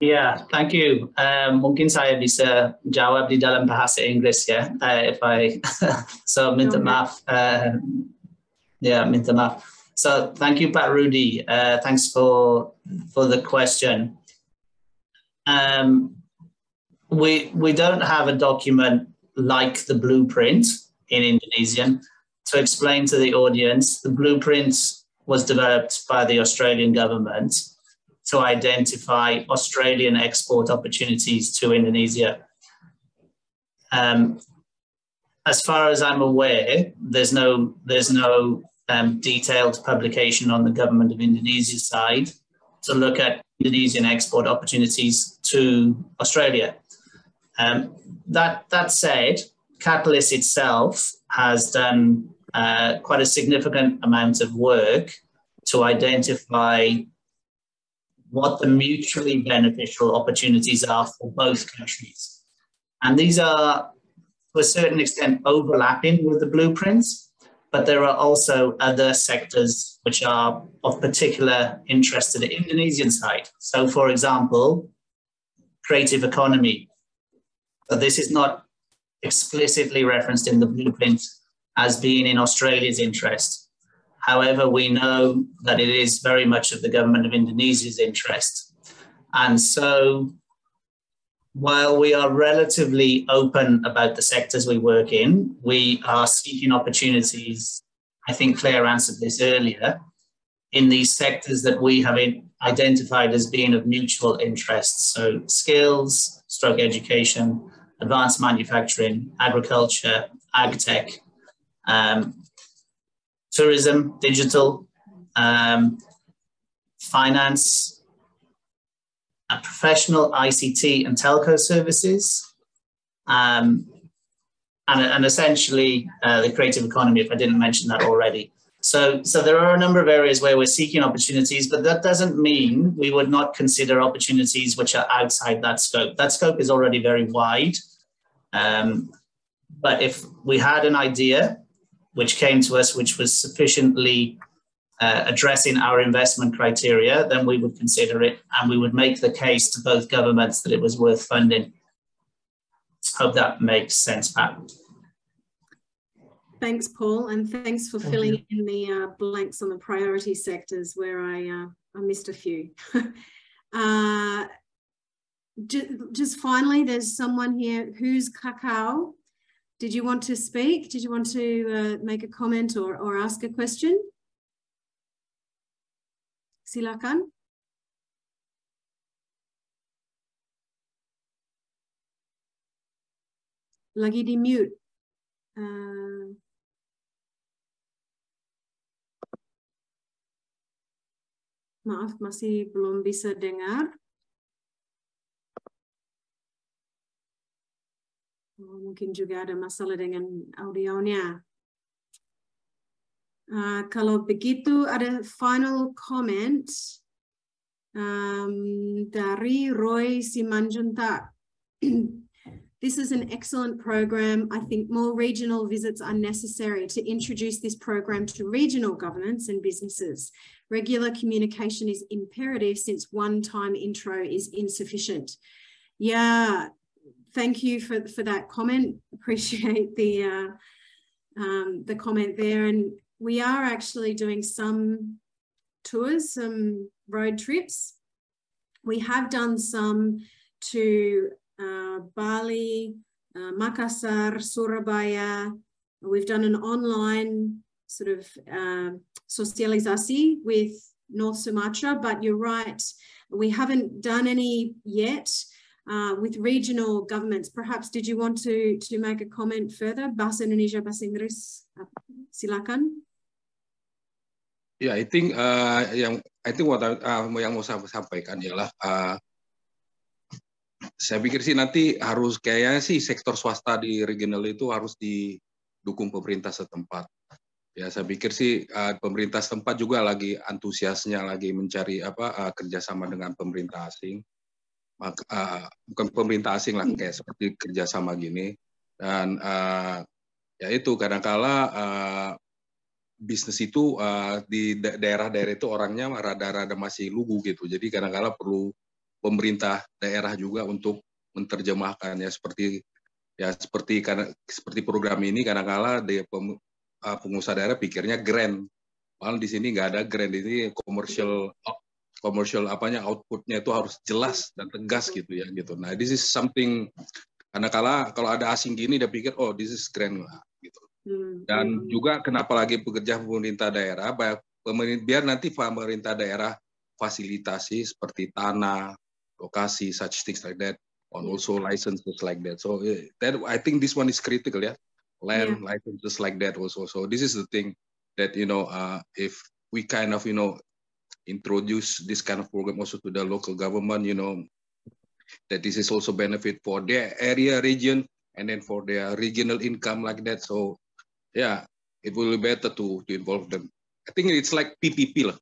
Speaker 2: Yeah, thank you. Mungkin saya bisa jawab di dalam bahasa Inggris ya. So minta maaf. Minta maaf. So thank you, Pak Rudy. Thanks for the question. We don't have a document like the blueprint in Indonesian. To explain to the audience, the blueprint was developed by the Australian government to identify Australian export opportunities to Indonesia. As far as I'm aware, there's no detailed publication on the government of Indonesia's side to look at Indonesian export opportunities to Australia. That said, Catalyst itself has done quite a significant amount of work to identify what the mutually beneficial opportunities are for both countries. And these are, to a certain extent, overlapping with the blueprints, but there are also other sectors which are of particular interest to the Indonesian side. So, for example, creative economy. So this is not explicitly referenced in the blueprint as being in Australia's interest. However, we know that it is very much of the government of Indonesia's interest. And so while we are relatively open about the sectors we work in, we are seeking opportunities. I think Claire answered this earlier, in these sectors that we have identified as being of mutual interest. So skills, stroke education, advanced manufacturing, agriculture, ag tech, tourism, digital, finance, professional ICT and telco services, and essentially the creative economy, if I didn't mention that already. So there are a number of areas where we're seeking opportunities, but that doesn't mean we would not consider opportunities which are outside that scope. That scope is already very wide. But if we had an idea which came to us, which was sufficiently addressing our investment criteria, then we would consider it and we would make the case to both governments that it was worth funding. Hope that makes sense, Pat.
Speaker 3: Thanks, Paul, and thanks for filling in the blanks on the priority sectors where I missed a few. Just finally, there's someone here who's Kakao. Did you want to speak? Did you want to make a comment or ask a question? Silakan. Lagi di mute. Maaf, masih belum bisa dengar. Mungkin juga ada masalah dengan audionya. Kalau begitu, ada final comment dari Roy Simanjuntak. This is an excellent program. I think more regional visits are necessary to introduce this program to regional governments and businesses. Regular communication is imperative since one-time intro is insufficient. Yeah, thank you for that comment. Appreciate the comment there. And we are actually doing some tours, some road trips. We have done some to Bali, Makassar, Surabaya. We've done an online sort of socialisasi with North Sumatra, but you're right, we haven't done any yet with regional governments. Perhaps did you want to make a comment further? Bahasa Indonesia, Bahasa Inggris, silakan.
Speaker 16: Yeah, I think what yang mau saya sampaikan ialah saya pikir sih nanti harus kayaknya sih sektor swasta di regional itu harus didukung pemerintah setempat. Ya, saya pikir sih pemerintah setempat juga lagi antusiasnya lagi mencari kerjasama dengan pemerintah asing. Bukan pemerintah asing lah, kayak seperti kerjasama gini. Dan ya itu kadang-kala bisnis itu di daerah-daerah itu orangnya rada-rada masih lugu gitu. Jadi kadang-kala perlu pemerintah daerah juga untuk menerjemahkan ya seperti program ini kadang-kala pengusaha daerah pikirnya grant, padahal di sini nggak ada grant, ini commercial outputnya itu harus jelas dan tegas gitu ya gitu. Nah, this is something kadang-kala kalau ada asing gini dia pikir oh this is grant lah gitu. Dan juga kenapa lagi pekerja pemerintah daerah biar nanti pemerintah daerah fasilitasi seperti tanah, lokasi, such things like that, and also licenses like that. So that I think this one is critical, yeah, land licenses like that also. So this is the thing that if we kind of introduce this kind of program also to the local government, that this is also benefit for their area, region, and then for their regional income like that. So yeah, it will be better to involve them. I think it's like PPP lah.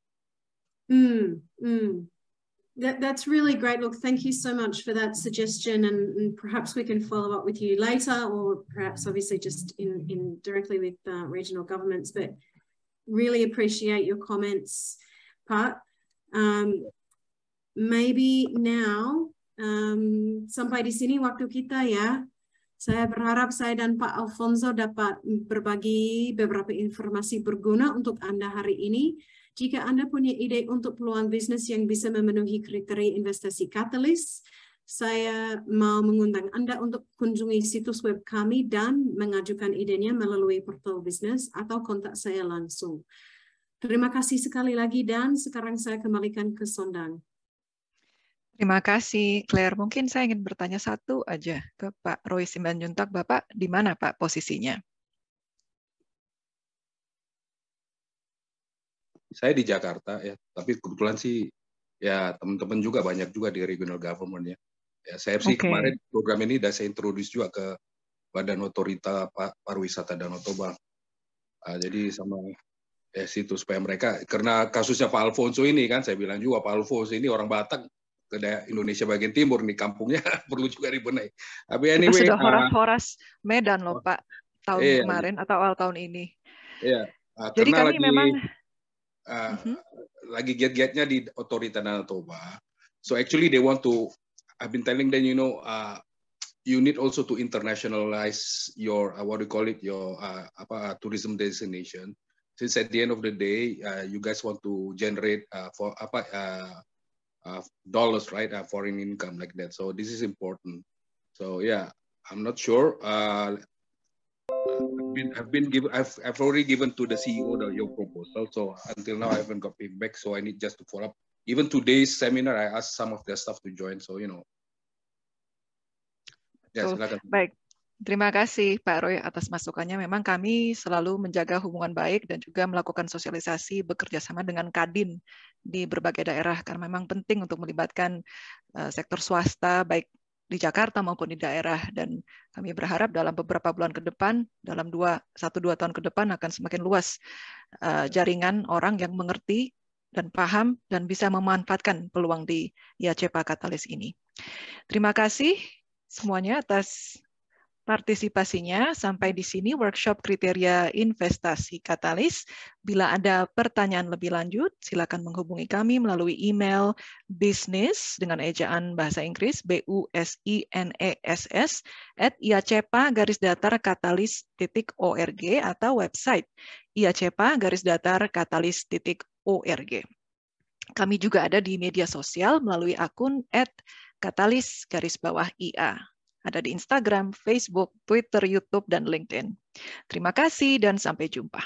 Speaker 3: That's really great. Look, thank you so much for that suggestion, and perhaps we can follow up with you later, or perhaps obviously just in directly with regional governments. But really appreciate your comments, Pat. Maybe now sampai di sini waktu kita ya. Saya berharap saya dan Pak Alfonso dapat berbagi beberapa informasi berguna untuk Anda hari ini. Jika Anda punya ide untuk peluang bisnis yang bisa memenuhi kriteria investasi Catalyst, saya mau mengundang Anda untuk kunjungi situs web kami dan mengajukan idenya melalui portal bisnis atau kontak saya langsung. Terima kasih sekali lagi, dan sekarang saya kembalikan ke Sondang.
Speaker 1: Terima kasih, Claire. Mungkin saya ingin bertanya satu aja ke Pak Roy Simanjuntak. Bapak di mana, Pak, posisinya?
Speaker 16: Saya di Jakarta ya, tapi kebetulan sih ya teman-teman juga banyak juga di regional government ya. Ya saya sih kemarin program ini sudah saya introduce juga ke Badan Otorita Pariwisata Danau Toba. Jadi sama ya situ supaya mereka, karena kasusnya Pak Alfonso ini kan, saya bilang juga Pak Alfonso ini orang Batak ke Indonesia bagian timur nih, kampungnya perlu juga dibenahi. Tapi anyway,
Speaker 1: sudah horas-horas Medan loh Pak, tahun kemarin atau awal tahun ini.
Speaker 16: Iya.
Speaker 1: Jadi kami memang
Speaker 16: lagi giat-giatnya di Otorita Danau Toba. So actually they want to, I've been telling them, you know, you need also to internationalize your what do you call it, your tourism destination. Since at the end of the day, you guys want to generate dollars, right? Foreign income like that. So this is important. So yeah, I'm not sure. I've already given to the CEO your proposal. So until now I haven't got feedback. So I need just to follow up. Even today's seminar, I asked some of their staff to join. So you know. Ya, silakan.
Speaker 1: Baik. Terima kasih Pak Roy atas masukannya. Memang kami selalu menjaga hubungan baik dan juga melakukan sosialisasi bekerja sama dengan Kadin di berbagai daerah, karena memang penting untuk melibatkan sektor swasta baik di Jakarta maupun di daerah, dan kami berharap dalam beberapa bulan ke depan, dalam 1-2 tahun ke depan akan semakin luas jaringan orang yang mengerti dan paham dan bisa memanfaatkan peluang di IACEPA Catalyst ini. Terima kasih semuanya atas partisipasinya. Sampai di sini workshop kriteria investasi Catalyst. Bila ada pertanyaan lebih lanjut, silakan menghubungi kami melalui email business dengan ejaan bahasa Inggris business@iacepa-catalyst.org atau website iacepa-catalyst.org. Kami juga ada di media sosial melalui akun @catalyst_IA. Ada di Instagram, Facebook, Twitter, YouTube, dan LinkedIn. Terima kasih dan sampai jumpa.